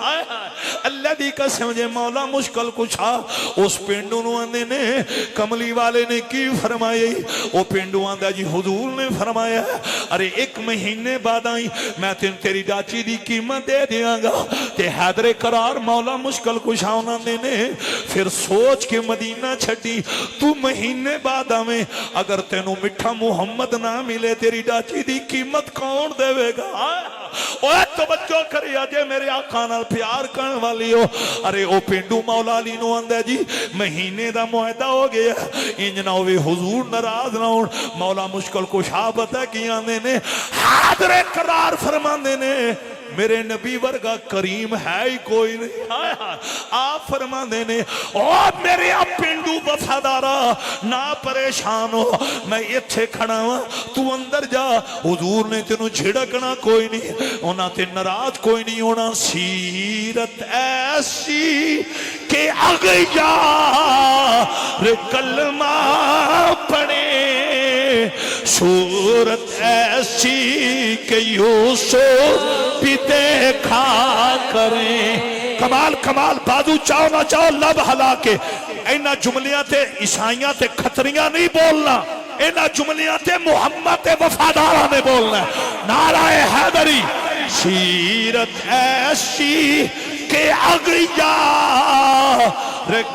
ہائے ہائے اللہ دی قسم جے مولا مشکل کشا اس پینڈو نو آندے نے کملی والے نے کی فرمایا وہ پینڈو آندہ جی حضور نے فرمایا ارے 1 مہینے بعد آئی میں تیری ڈاچی دی قیمت دے دیاں گا تے حیدر قرار مولا مشکل کشا آندے نے پھر سوچ کے مدینہ چھٹی تو مہینے بعد آمیں اگر تینوں مٹھا محمد نہ ملے تیری ڈاچی دی قیمت کون دے گا اوہ توجہ کری آجے میرے آقا نال پیار کرن والی ہو ارے او پینڈو مولا علی نو آندہ جی مہینے دا معاہدہ ہو گیا انجنا ہوئے حضور ناراض نہ ہون مولا مشکل کو شابتہ کی آندے نے حاضر قرار فرماندے نے میرے نبی ورگا کریم ہے ہی کوئی نہیں آپ فرماندے نے اور میرے آپ پینڈو وفادارا نہ پریشان ہو میں اتھے کھڑا ہوں تو اندر جا حضور نے تینوں جھڑکنا کوئی نہیں انہاں تے ناراض کوئی نہیں ہونا سیرت ایسی کہ اغیار کلمہ پڑھے صورت ایسی کہ یوسف بھی دیکھا کریں کمال کمال بازو چاہو نہ چاہو لب ہلا کے اینا جملیاں تے عیسائیاں تے کھتریاں نہیں بولنا اینا جملیاں تے محمد تے وفادارہ نے بولنا نعرہ حیدری سیرت ایسی کہ اغیار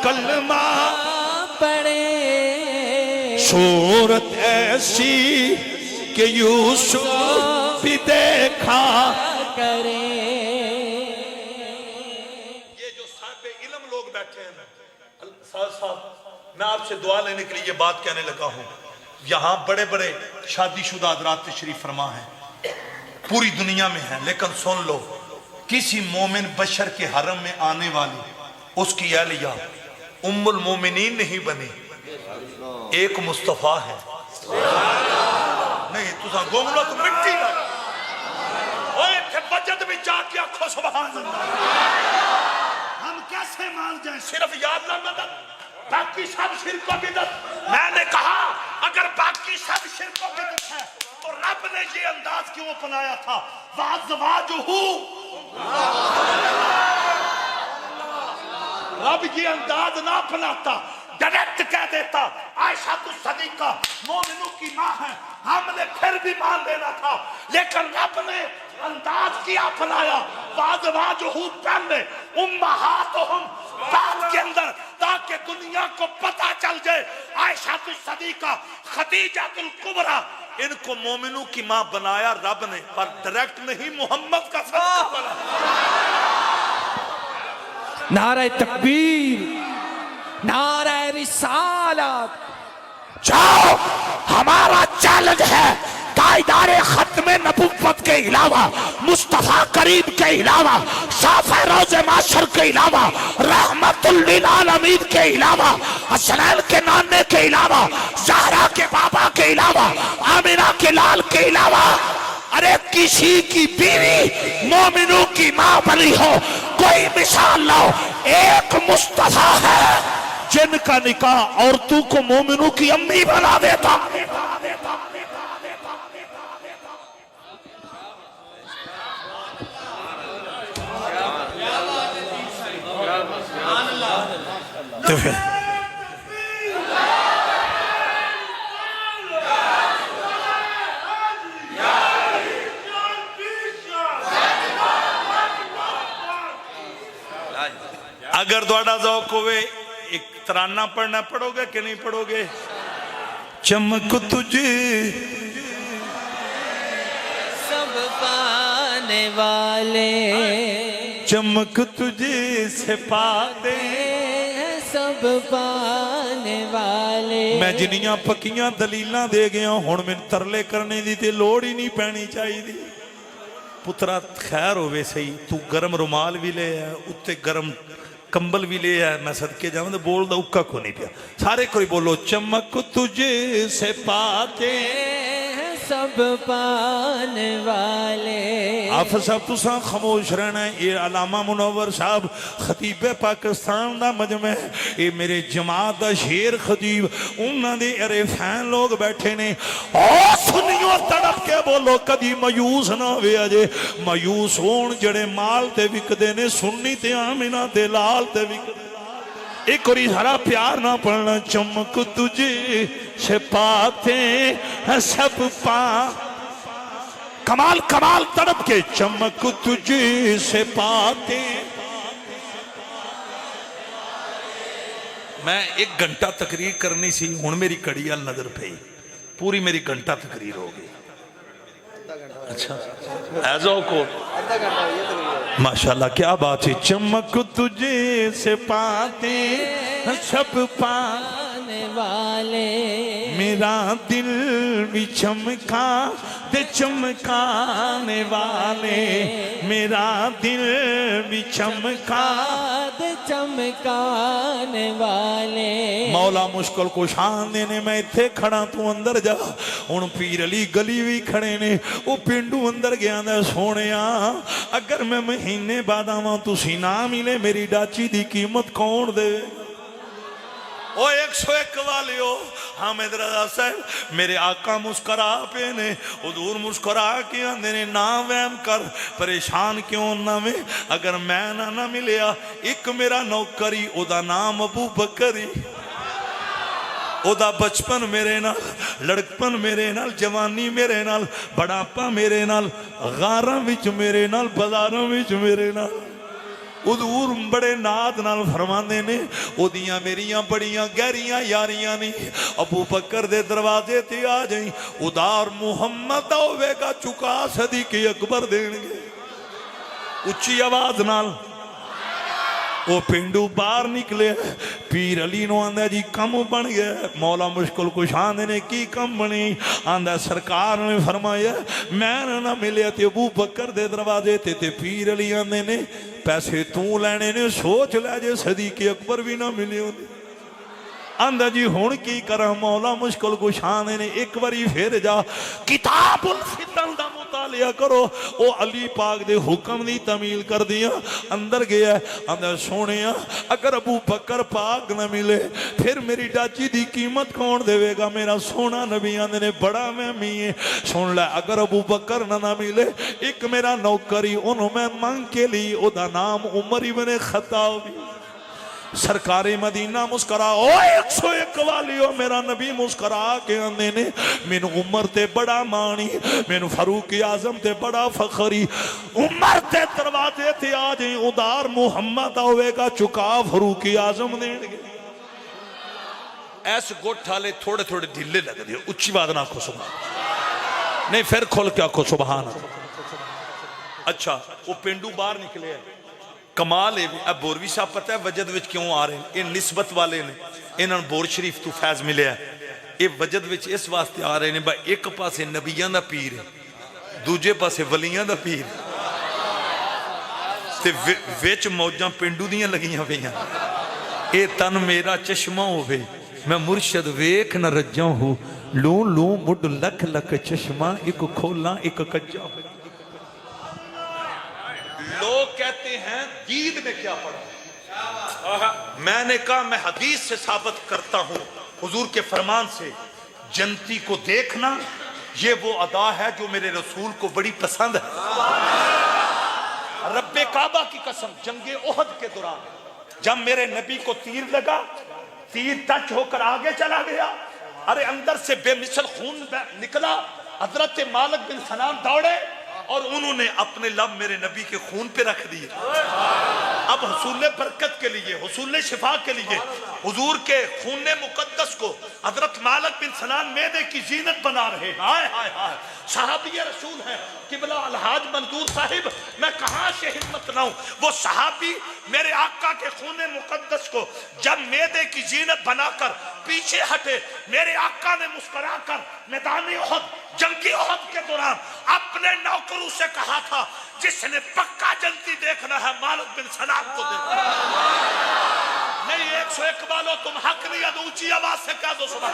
کلمہ پڑے صورت ایسی کہ یوسف بھی دیکھا کرے یہ جو صاحب علم لوگ بیٹھے ہیں صاحب میں آپ سے دعا لینے کے لیے یہ بات کہنے لگا ہوں یہاں بڑے بڑے شادی شدہ حضرات تشریف فرما ہیں پوری دنیا میں ہیں لیکن سن لو کسی مومن بشر کے حرم میں آنے والی اس کی اہلیہ ام المومنین نہیں بنی ایک مصطفیٰ ہے نہیں تو ساں گونگلو تو مٹی لگ اوہ تھے بجد بھی جا کے آکھو سبحان اللہ ہم کیسے مان جائیں صرف یاد نہ مدد باقی سب شرک و بدعت میں نے کہا اگر باقی سب شرک و بدعت ہے تو رب نے یہ انداز کیوں اپنایا تھا وَأَزْوَاجُهُ رب یہ انداز نہ اپناتا ڈائریکٹ کہہ دیتا عائشہ صدیقہ مومنوں کی ماں ہے ہم نے پھر بھی مان لینا تھا لیکن رب نے انداز کیا اپنایا وَأَزْوَاجُهُ پہلے اُمَّهَاتُهُمْ بعد کے اندر تاکہ دنیا کو پتہ چل جائے عائشہ صدیقہ خدیجہ الکبریٰ ان کو مومنوں کی ماں بنایا رب نے پر ڈائریکٹ نہیں محمد کا صدقہ بنا نعرہ تکبیر نعرہ رسالت جاؤ ہمارا چیلنج ہے تائیدار ختم نبوت کے علاوہ مصطفیٰ کریم کے علاوہ شافع روز معاشر کے علاوہ رحمت للعالمین کے علاوہ حسنین کے نانے کے علاوہ زہرا کے بابا کے علاوہ آمینہ کے لال کے علاوہ ارے کسی کی بیوی مومنوں کی ماں بنی ہو کوئی مثال لاؤ ایک مصطفیٰ ہے جن کا نکاح عورتوں کو مومنوں کی امی بنا دیتا تو پھر اگر دوڑا ذوق ہوئے ایک ترانہ پڑھنا پڑھو گے کہ نہیں پڑھو گے چمک تجھے سب پانے والے چمک تجھے سے پاتے سب پانے والے میں جنیاں پکیاں دلیلاں دے گیا ہون میں ترلے کرنے دی تے لوڑ ہی نہیں پہنی چاہی دی پترہ خیر ہوئے سہی تو گرم رومال بھی لے ہے اتے گرم کمبل بھی لے ہے میں صدقے جاؤں تو بول دا اکا کو نہیں پیا سارے کوئی بولو چمک تجھے سے پاتے سب پانے والے آپ صاحب تساں خاموش رہنا ہے. یہ علامہ منور صاحب خطیب پاکستان دا مجمع ہے. یہ میرے جماعت دا شیر خطیب انہاں دے ارے فین لوگ بیٹھے نے. او سنیو تڑپ کے بولو کدی مایوس نہ ہوئے اجے. مایوس ہون جڑے مال تے وکدے نے سنی تے آمینہ تے لال تے وکدے. ایک اور ہرا پیار نہ پڑھنا. چمک تجھے سے پاتے ہیں سب پا. کمال کمال تڑپ کے چمک تجھے سے پاتے. میں 1 گھنٹہ تقریر کرنی سی ہن میری کڑی ال نظر پئی پوری میری گھنٹہ تقریر ہو گئی. اچھا ایزو کو ماشاءاللہ کیا بات ہے. چمک تجھے سے پاتے سب پانے والے میرا دل بھی چمکا دے چمکانے والے. میرا دل بھی چمکا دے چمکانے والے. مولا مشکل کو شان دینے میں اتھے کھڑا تو اندر جا. ان پیر علی گلی بھی کھڑے نے. وہ پنڈو اندر گیا دے سونیا اگر میں مہینے بعد آواں تسی نہ ملے میری ڈاچی دی قیمت کون دے. او 101 والیو حامد رضا صاحب میرے آقا مسکرا پہ نے. حضور مسکرا کے آندے نے نا ویم کر پریشان کیوں نہ میں. اگر میں نہ ملیا ایک میرا نوکری او دا نام ابو بکری. او دا بچپن میرے نال لڑکپن میرے نال جوانی میرے نال بڑاپا میرے نال غاراں وچ میرے نال بازاراں وچ میرے نال. حضور بڑے ناد نال فرماندے نے او دیاں میریاں بڑیاں گہریاں یاریاں نہیں. ابو بکر دے دروازے تے آ جائیں ادار محمد ہوے گا چکا صدیق اکبر دین گے. اچھی آواز نال وہ پنڈو باہر نکلے. پیر علی نو آندہ جی کم بن گیا. مولا مشکل کچھ آندے نے کی کم بنی. آندہ سرکار نے فرمایا میں نہ ملے تے ابو بکر دے دروازے تے پیر علی آندے نے پیسے تو لینے نے سوچ لے جے صدیق اکبر بھی نہ ملے ہونے. آندہ جی ہون کی کرا. مولا مشکل کچھ آندے نے ایک باری پھر جا کتاب الفتن دا مطالعہ کرو. او علی پاک دے حکم دی تعمیل کر دیا. اندر گیا اندر سونیا اگر ابو بکر پاک نہ ملے پھر میری ڈاچی دی قیمت کون دے گا. میرا سونا نبی آندے نے بڑا مہمی ہے. سن لے اگر ابو بکر نہ ملے ایک میرا نوکری انہوں میں مانگ کے لی او دا نام عمر ابن خطاب. سرکار مدینہ مسکرا. او 101 والیو میرا نبی مسکرا کے آندے نے مینو عمر تے بڑا مانی مینو فاروق اعظم تے بڑا فخری. عمر تے دروازے تے آ جائیں ادار محمد ہوئے گا چکا فاروق اعظم دین گے. ایس گوٹھ والے تھوڑے تھوڑے ڈھیلے لگ دے. اچھی بات نہ کھو سبحان نہیں پھر کھول کے آکھو سبحان. اچھا وہ پنڈو باہر نکلے ہیں. کمال ہے. اب بوروی صاحب پتہ ہے وجد وچ کیوں آ رہے ہیں. یہ نسبت والے نے انہوں بور شریف تو فیض ملے ہے. یہ وجد وچ اس واسطے آ رہے ہیں بھائی ایک پاسے نبیان دا پیر ہے دوجے پاسے ولیان دا پیر تے وچ موجاں پنڈو دیاں لگیاں پہیاں. اے تن میرا چشمہ ہوئے میں مرشد ویک نہ رجاں ہوں. لون لون مڈ لکھ لکھ چشمہ ایک کھولا ایک کجا ہو. لوگ کہتے ہیں دید میں کیا پڑھا. میں نے کہا میں حدیث سے ثابت کرتا ہوں حضور کے فرمان سے جنتی کو دیکھنا یہ وہ ادا ہے جو میرے رسول کو بڑی پسند ہے. رب کعبہ کی قسم جنگ احد کے دوران جب میرے نبی کو تیر لگا تیر ٹچ ہو کر آگے چلا گیا. ارے اندر سے بے مثل خون نکلا. حضرت مالک بن سنان دوڑے اور انہوں نے اپنے لب میرے نبی کے خون پہ رکھ دیے. اب حصول برکت کے لیے حصول شفا کے لیے حضور کے خون مقدس کو حضرت مالک بن سنان میدے کی زینت بنا رہے. ہائے ہائے ہائے صحابی رسول ہیں قبلہ الحاج منظور صاحب. میں کہاں سے ہمت لاؤں. وہ صحابی میرے آقا کے خون مقدس کو جب میدے کی زینت بنا کر پیچھے ہٹے میرے آقا نے مسکرا کر میدان احد جنگی احد کے دوران اپنے نوکروں سے کہا تھا جس نے پکا جنتی دیکھنا ہے مالک بن سنان کو دیکھنا نہیں. 101 والو تم حق نہیں ہے اونچی آواز سے کہہ دو سبحان.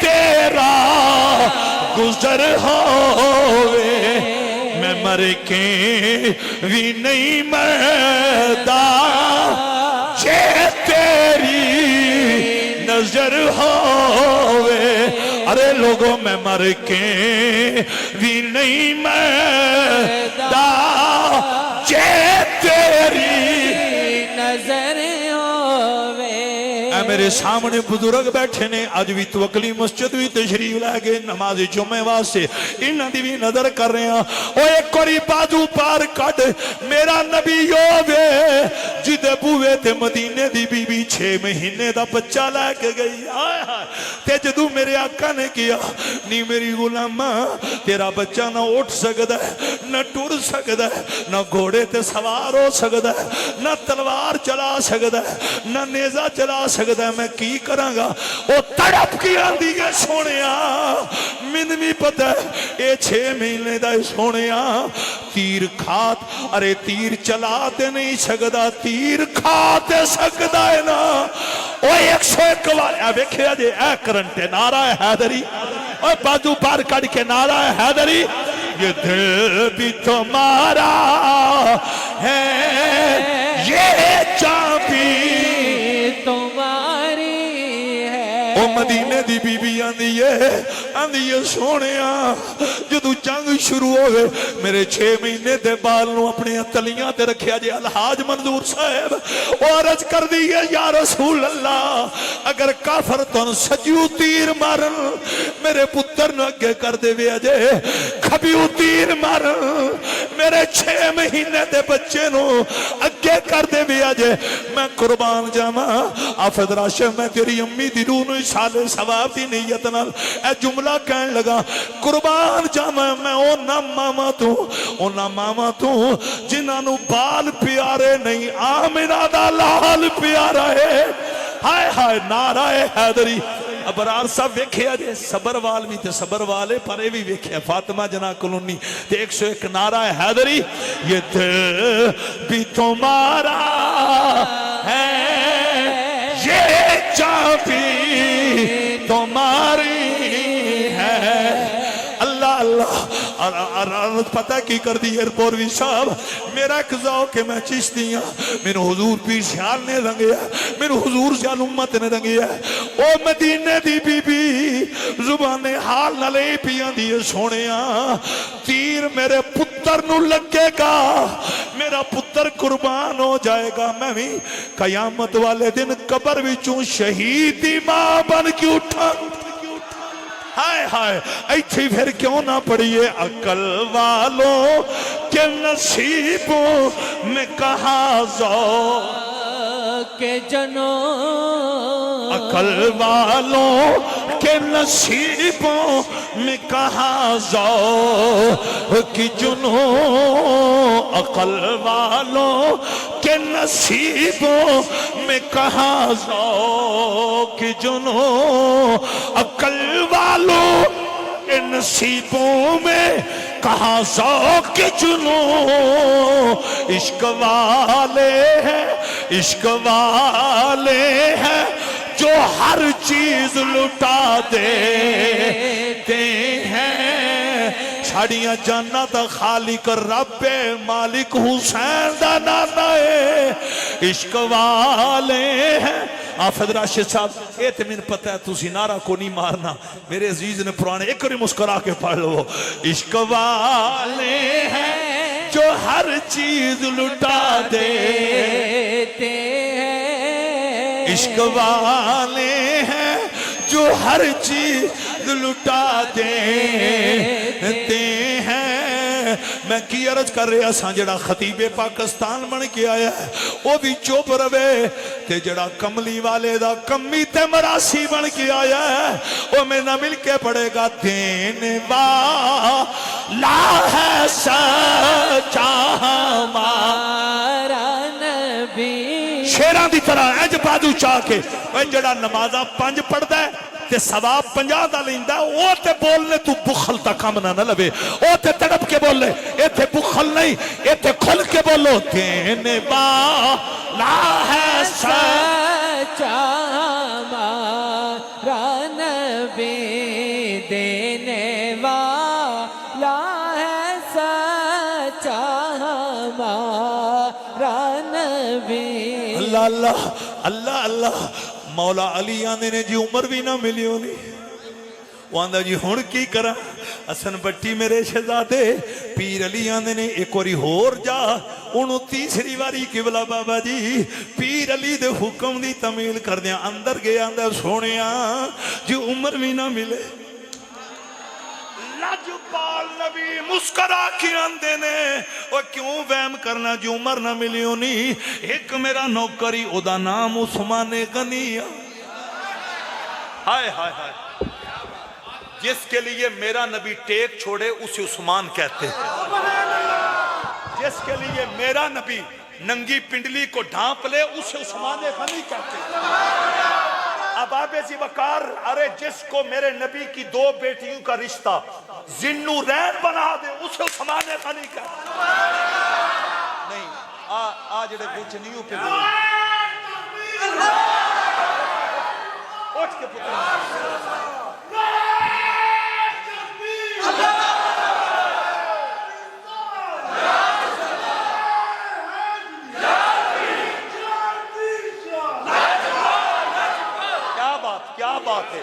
تیرا گزر ہووے میں مر کے بھی نہیں مردا جے تیری نظر ہووے ارے لوگوں میں مر کے بھی نہیں مردا جے تیری نظر ہووے اے میرے سامنے بزرگ بیٹھے نے اج بھی تو اکلی مسجد بھی تشریف لے گئے نماز جمعے واسطے انہاں دی بھی نظر کر رہے ہیں او ایک کوری بازو پار کٹ میرا نبی ہووے جدے بوے تے مدینے دی بی بی 6 مہینے دا بچہ لے کے گئی ہائے ہائے تے جدو میرے آقا نے کیا نی میری غلامہ تیرا بچہ نہ اٹھ سکدا ہے نہ ٹر سکدا ہے نہ گھوڑے تے سوار ہو سکدا ہے نہ تلوار چلا سکدا ہے نہ نیزہ چلا سکدا ہے میں کی کراں گا او تڑپ کی آندی ہے سونیا من بھی پتہ ہے اے 6 مہینے دا سونیا تیر کھات ارے تیر چلا تے نہیں سکدا تیر کھاتے سکدا ہے نا او 101 والا ویکھیا جے اے کرنٹے نعرہ حیدری او بازو پار کٹ کے نعرہ حیدری یہ دل بھی تمہارا ہے یہ جان بھی تمہاری ہے او مدینے دی بی بی آندی ہے سونیا جدو جنگ شروع ہوئے میرے 6 مہینے دے بال نو اپنے تلیاں تے رکھیا جے الحاج منظور صاحب او عرض کر دی ہے یا رسول اللہ اگر کافر تن سجیو تیر مارن میرے پتر نو اگے کر دے وے جے کھبیو تیر مارن میرے 6 مہینے دے بچے نو اگے کر دے وے جے میں قربان جاواں آفد راشد میں تیری امی دی روح نو سال ثواب دی نیت نال اے جملہ کہن لگا قربان جاواں میں اونا ماما تو جنہاں نو بال پیارے نہیں آمنہ دا لال پیارا ہے ہائے ہائے نعرہ حیدری ابرار صاحب ویکھیا جے صبر وال بھی تے صبر والے پرے بھی ویکھیا فاطمہ جنا کلونی تے 101 نعرہ حیدری یہ دل بھی تمہارا ہے یہ جان بھی تمہاری ہے اللہ اللہ عرض پتہ کی کر دی ایرپوروی صاحب میرا ایک ذوق کہ میں چشتیاں میرے حضور پیر شیال نے رنگیا میرے حضور شیال امت نے رنگیا او مدینے دی بی بی زبان حال نہ لے پیاں دیئے سونیاں تیر میرے پتر نو لگے گا میرا پتر قربان ہو جائے گا میں بھی قیامت والے دن قبر وچوں شہیدی ماں بن کے اٹھا ہائے ہائے ایتھی پھر کیوں نہ پڑھیے عقل والوں کے نصیبوں میں کہاں ذوق کے جنوں عقل والوں کے نصیبوں میں کہاں ذوق کی جنوں عقل والوں کے نصیبوں میں کہاں ذوق کی جنوں عقل والوں کے نصیبوں میں کہاں ذوق کی جنوں عشق والے ہیں جو ہر چیز لٹا دیتے ہیں چھاڑیاں جنت خالق رب مالک حسین دا نانا ہے عشق والے ہیں آفد راشد صاحب اعتمین پتہ ہے تُسی نعرہ کو نہیں مارنا میرے عزیز نے پرانے ایک اور مسکرا کے پڑھ لو عشق والے ہیں جو ہر چیز لٹا دیتے ہیں عشق والے ہیں جو ہر چیز لٹا دیتے ہیں میں کی عرض کر رہا ساں جڑا خطیب پاکستان بن کے آیا ہے وہ بھی چوپ روے تے جڑا کملی والے دا کمی تے مراسی بن کے آیا ہے وہ میں نہ مل کے پڑے گا دینے والا ہے سچا ہمارا نبی شیران دی طرح اینج بادو چاہ کے جڑا نمازہ 5 پڑھتا ہے تے ثواب 50 دا لیندہ او تے بولنے تو بخل تا کم نہ لبے او تے تڑپ کے بولنے اے تے بخل نہیں اے تے کھل کے بولو دینے والا ہے سچا ہمارا نبی ہے سچا ہمارا نبی. اللہ اللہ اللہ اللہ. مولا علی آندے نے جی عمر بھی نہ ملی ہونی. وہ آندہ جی ہن کی کرا حسن بٹی میرے شہزادے. پیر علی آندے نے ایک واری ہور جا انہوں تیسری واری قبلہ بابا جی پیر علی دے حکم دی تمیل کر دیا اندر گیا اندر سونیا جی عمر بھی نہ ملے. لجپال نبی مسکرا کی آندے نے وہ کیوں وہم کرنا جو عمر نہ ملی ہونی. ایک میرا نوکری او دا نام عثمان غنی. ہائے ہائے ہائے. جس کے لیے میرا نبی ٹیک چھوڑے اسے عثمان کہتے ہیں. جس کے لیے میرا نبی ننگی پنڈلی کو ڈھانپ لے اسے عثمان غنی کہتے ہیں. اب آبے ذی وقار ارے جس کو میرے نبی کی 2 بیٹیوں کا رشتہ زنو رین بنا دے اسے عثمان غنی کہتے ہیں. نہیں آج جڑے گوچنیوں پہ دے اٹھ کے پتر کیا بات ہے.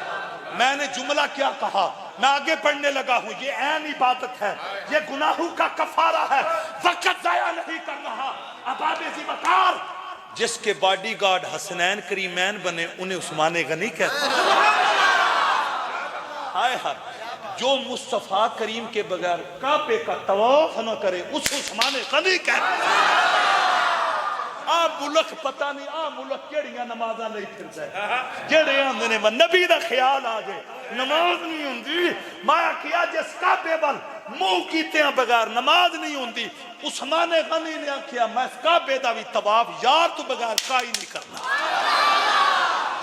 میں نے جملہ کیا کہا میں آگے پڑھنے لگا ہوں. یہ عین عبادت ہے یہ گناہوں کا کفارہ ہے. وقت ضائع نہیں کر رہا. اباب ذی وقار جس کے باڈی گارڈ حسنین کریمین بنے انہیں عثمان غنی کہتے ہیں. ہائے ہائے. جو مصطفیٰ کریم کے بغیر کعبے کا طواف نہ کرے اسے عثمان غنی کہتے ہیں. ملک پتہ نہیں ملک کیڑیاں نمازاں نہیں پھر جائے جڑے آندے نے نبی دا خیال آ جائے نماز نہیں ہوندی. میں کیا جس کعبے وال منہ کیتیاں بغیر نماز نہیں ہوندی عثمان غنی نے کیا میں اس کعبے دا بھی طواف یار تو بغیر کائی نہیں کرنا.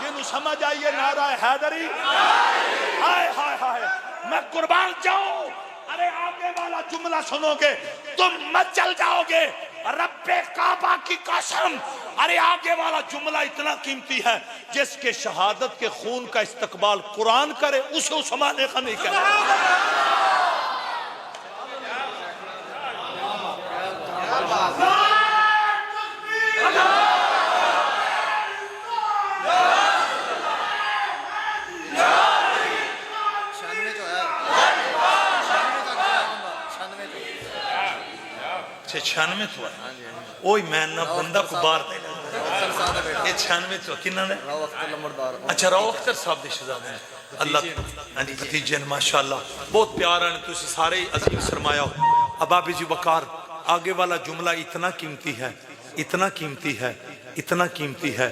جنوں سمجھ آئیے نعرہ حیدری. ہائے ہائے ہائے. میں قربان جاؤں. ارے آگے والا جملہ سنو گے تم مت چل جاؤ گے رب کعبہ کی قسم. ارے آگے والا جملہ اتنا قیمتی ہے جس کے شہادت کے خون کا استقبال قرآن کرے اسے عثمان غنی کہتے ہیں. چھانوے تو ہے اوہی میں نہ بندہ کو بار دے یہ 96 تو کنہ نے اچھا رو اختر صاحب دے شہزادے ہیں. اللہ بھتیجے ماشاءاللہ بہت پیار آنے تو سارے عظیم سرمایہ ہو. اباب ذی وقار آگے والا جملہ اتنا قیمتی ہے اتنا قیمتی ہے اتنا قیمتی ہے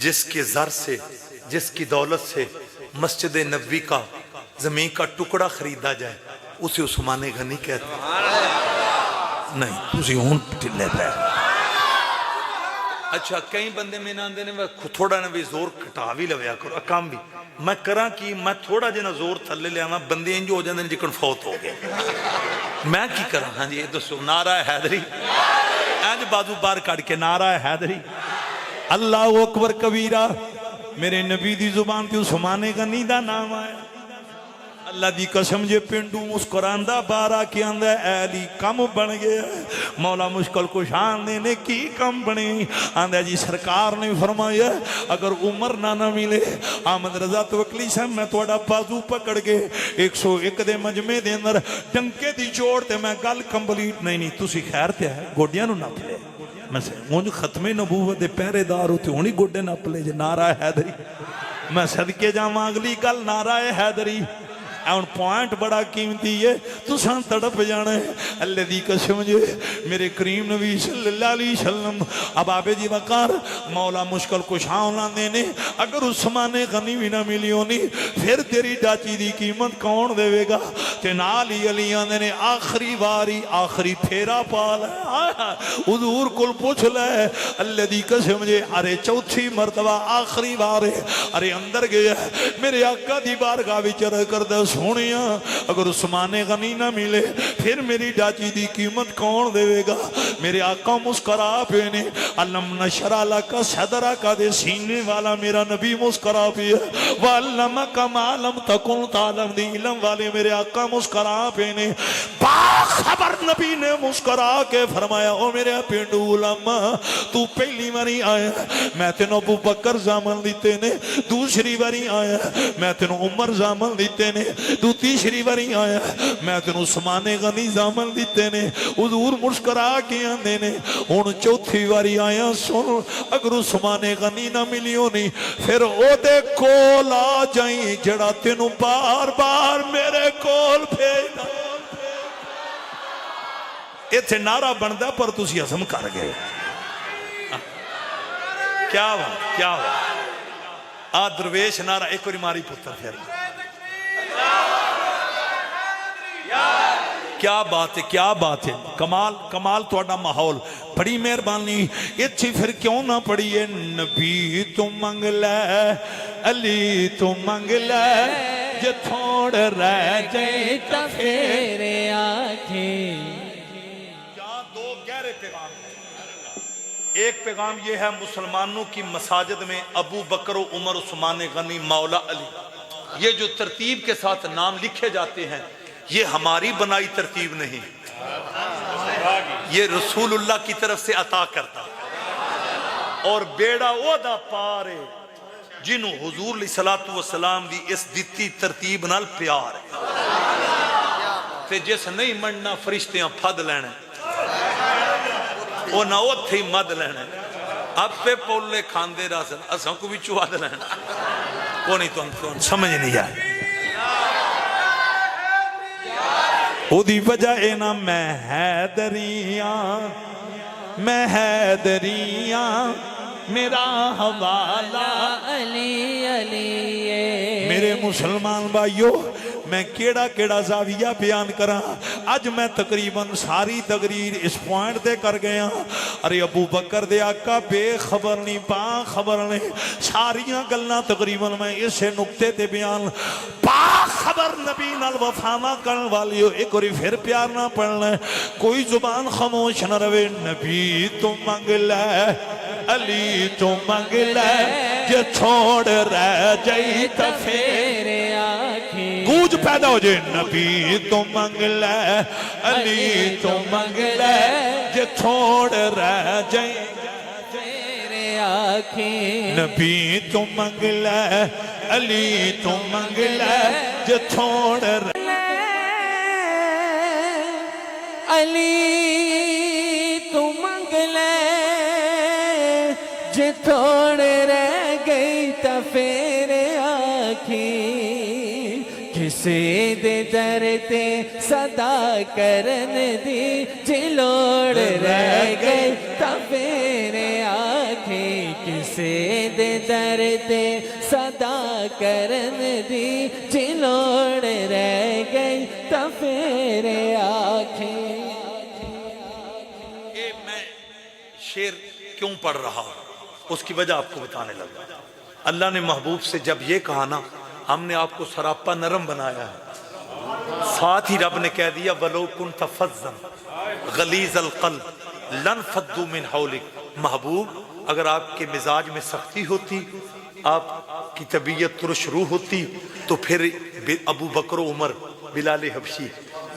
جس کے زر سے جس کی دولت سے مسجد نبوی کا زمین کا ٹکڑا خریدا جائے اسے عثمان غنی کہتے ہیں. نہیں تسی ہون ٹلے پہ. اچھا کئی بندے میں ناندے نے تھوڑا نہ بھی زور کٹا بھی لویا کرو کام بھی میں کراں کی میں تھوڑا جنا زور تھلے لیا میں بندے انجو ہو جاندے جکن فوت ہو گئے میں کی کراں. ہاں جی دوستو نعرہ حیدری آج بازو بار کاٹ کے نعرہ حیدری. اللہ اکبر کبیرہ. میرے نبی دی زبان تے عثمان غنی دا نام آیا. اللہ دی قسم جے پنڈو مسکراندہ بارہ کی اندہ اے علی کم بن گیا. مولا مشکل کو شان دینے کی کم بنے. آندہ جی سرکار نے فرمایا اگر عمر نہ ملے آمد رضا توکلی صاحب میں توڑا بازو پکڑ کے 101 دے مجمع دے اندر ڈنکے دی جوڑ تے میں گل کمپلیٹ نہیں تسی خیر تے ہے گوڑیاں نو نہ پلے میں سے مجھے ختم نبوت دے پہرے دار ہوتے ہونی گوڑے نہ پلے جے نعرہ حیدری. میں صدقے جاواں اگلی گل نعرہ حیدری. اور پوائنٹ بڑا قیمتی ہے تو سان تڑپ جانا ہے. اللہ دی قسم جو میرے کریم نبی صلی اللہ علیہ وسلم اباب ذی وقار مولا مشکل کو شاؤں دینے اگر عثمان غنی بھی نہ ملی ہونی پھر تیری ڈاچی دی قیمت کون دے گا. تے نالی علی آنے نے آخری واری آخری پھیرا پال حضور کل پوچھ لے. اللہ دی قسم جو ارے چوتھی مرتبہ آخری وارے ارے اندر گیا میرے آقا دی بارگاہ وچ رہ کر دے سونیا اگر عثمان غنی نہ ملے پھر میری ڈاچی دی قیمت کون دے گا. میرے آقا مسکرا پہ نے علم نشرح لک صدرک دے سینے والا میرا نبی مسکرا پہ وعلمک ما لم تکن تعلم دی علم والے میرے آقا مسکرا پہ نے باخبر نبی نے مسکرا کے فرمایا او میرے پینڈو علماء تو پہلی باری آیا میں تینوں ابو بکر زامن دیتے نے دوسری باری آیا میں تینوں عمر زامن دیتے نے تو تیسری باری آیا میں تینوں عثمان غنی زامن دیتے نے حضور مسکرا کے آندے نے ہن چوتھی باری آیا سن اگر عثمان غنی نہ ملیو نہیں پھر او دے کول آ جائیں جڑا تینوں بار بار میرے کول بھیجدا ایتھے نعرہ بندا پر تسی ہضم کر گئے کیا ہوا آ درویش نعرہ ایک اور ماری پتر پھر کیا بات ہے کمال توڑا ماحول بڑی مہربانی اتھی پھر کیوں نہ پڑی ہے نبی تو منگ لے علی تو منگ لے جو تھوڑ رہ جائے تا پھیرے آنکھیں دو گہرے پیغام ہیں ایک پیغام یہ ہے مسلمانوں کی مساجد میں ابو بکر و عمر عثمان غنی مولا علی یہ جو ترتیب کے ساتھ نام لکھے جاتے ہیں یہ ہماری بنائی ترتیب نہیں یہ رسول اللہ کی طرف سے عطا کرتا اور بیڑا او دا پارے جنہوں حضور علیہ السلام دی اس دیتی ترتیب نال پیار ہے تے جس نہیں مننا فرشتیاں پھد لینے وہ نہ اتھے مد لینے اب پہ پولے کھاندے رہا سن اساں کو بھی چواد لینا وہ نہیں تو سمجھ نہیں آئے او دی وجہ اینا میں حیدریاں میرا حوالہ علی علی میرے مسلمان بھائیو میں کیڑا زاویہ بیان کرا آج میں تقریباً ساری تقریر اس پوائنٹ دے کر گیا ارے ابو بکر دے آقا بے خبر نہیں با خبر نہیں ساریاں گلنا تقریباً میں اسے نکتے دے بیان با خبر نبی نال وفاما کرن والیو ایک اور پھر پیار نہ پڑھنا کوئی زبان خاموش نہ روے نبی تو منگ لے علی تو منگ لے جو چھوڑ رہ جائی تا پھیرے آنکھیں گوج پیدا ہو جائے نبی تو منگ لے علی تو منگ لے جو چھوڑ رہ جائے پھیرے آنکھیں نبی تو منگ لے علی تو منگ لے جو چھوڑ رہ علی تو منگ لے جو تھوڑ رہ گئی تا پھیرے آنکھیں کسی دے در تے صدا کرن دی جلوڑ رہ گئی تا پھیرے آنکھیں کسی دے در تے صدا کرن دی جلوڑ رہ گئی تا پھیرے آنکھیں میں شعر کیوں پڑھ رہا ہوں اس کی وجہ آپ کو بتانے لگا اللہ نے محبوب سے جب یہ کہا نا ہم نے آپ کو سراپا نرم بنایا ہے ساتھ ہی رب نے کہہ دیا وَلَوْ كُنْتَ فَظًّا غَلِيظَ الْقَلْبِ لَانْفَضُّوا مِنْ حَوْلِكَ محبوب اگر آپ کے مزاج میں سختی ہوتی آپ کی طبیعت ترش روح ہوتی تو پھر ابو بکر و عمر بلال حبشی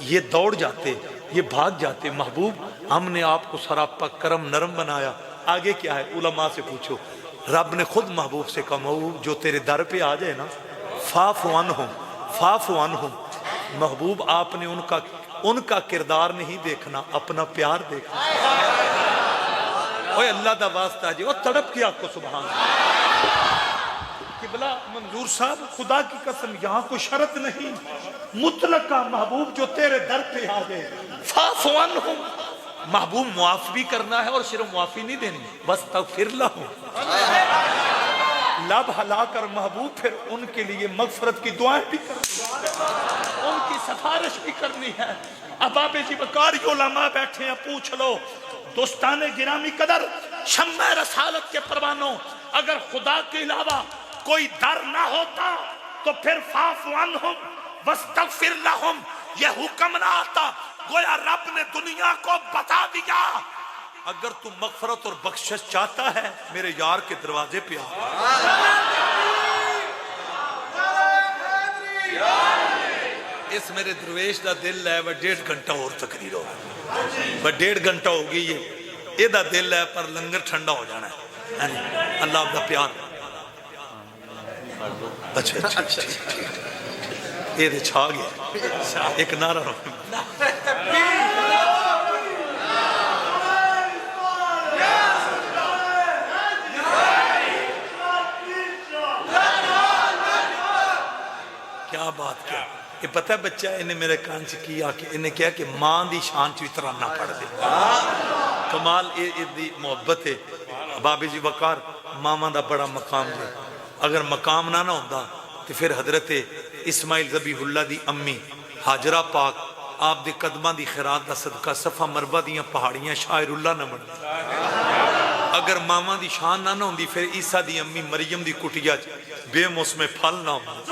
یہ دوڑ جاتے یہ بھاگ جاتے محبوب ہم نے آپ کو سراپا کرم نرم بنایا آگے کیا ہے علماء سے پوچھو رب نے خود محبوب سے کہا محبوب جو تیرے در پہ آ جائے نا فاف عنہم محبوب آپ نے ان کا کردار نہیں دیکھنا اپنا پیار دیکھنا اوہ اللہ دا واسطہ جی وہ تڑپ کیا آپ کو سبحان قبلہ منظور صاحب خدا کی قسم یہاں کوئی شرط نہیں مطلقہ محبوب جو تیرے در پہ آ جائے فاف عنہم محبوب معاف بھی کرنا ہے اور صرف معافی نہیں دینی وَاسْتَغْفِرْ لَهُمْ لب ہلا کر محبوب پھر ان کے لیے مغفرت کی دعائیں بھی کرنی ان کی سفارش بھی کرنی ہے اباب جی بکاری علماء بیٹھے ہیں پوچھ لو دوستان گرامی قدر شمع رسالت کے پروانوں اگر خدا کے علاوہ کوئی در نہ ہوتا تو پھر فاف عنہم واستغفر لہم یہ حکم نہ آتا گویا رب نے دنیا کو بتا دیا اگر تم مغفرت اور بخشش چاہتا ہے میرے یار کے دروازے پہ آ اس میرے درویش دا دل ہے وہ 1.5 گھنٹہ اور تقریر ہو وہ 1.5 گھنٹہ ہو گئی یہ دا دل ہے پر لنگر ٹھنڈا ہو جانا ہے اللہ آپ دا پیار اچھا ٹھیک یہ دے چھا گیا ایک نعرہ رو کیا بات کیا یہ پتہ ہے بچہ انہیں میرے کان سے کیا کہ انہیں کہا کہ ماں دی شان چو اترا نہ پڑھ دے کمال دی محبت ہے بابی جی وقار ماما دا بڑا مقام دے اگر مقام نہ ہوتا تو پھر حضرت اسماعیل ذبیح اللہ دی امی حاجرہ پاک آپ دے قدمہ دی خیرات دا صدقہ صفحہ مربع دیاں پہاڑیاں شاعر اللہ نہ بن اگر ماما دی شان نہ ہوندی پھر عیسیٰ دی امی مریم دی کٹیا بے موسم پھل نہ ہوندی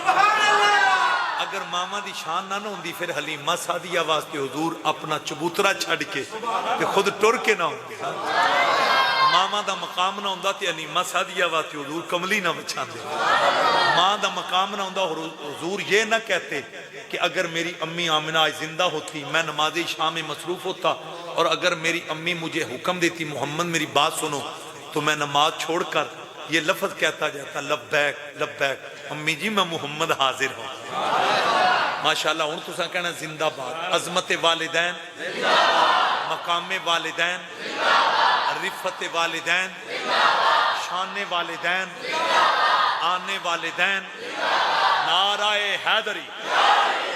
اگر ماما دی شان نہ ہوندی پھر حلیمہ سعدیہ واسطے حضور اپنا چبوترا چھڑ کے خود ٹر کے نہ ہوندی ماما دا مقام نہ ہوندا تے حلیمہ سعدیہ واسطے حضور کملی نہ بچھاندے ماں دا مقام نہ ہوندا حضور یہ نہ کہتے کہ اگر میری امی آمنہ آج زندہ ہوتی میں نماز شام میں مصروف ہوتا اور اگر میری امی مجھے حکم دیتی محمد میری بات سنو تو میں نماز چھوڑ کر یہ لفظ کہتا جاتا لبیک لبیک امی جی میں محمد حاضر ہوں ماشاءاللہ ہوں تو سا کہنا زندہ باد عظمت والدین مقام والدین رفت والدین شان والدین آنے والدین نعرہ حیدری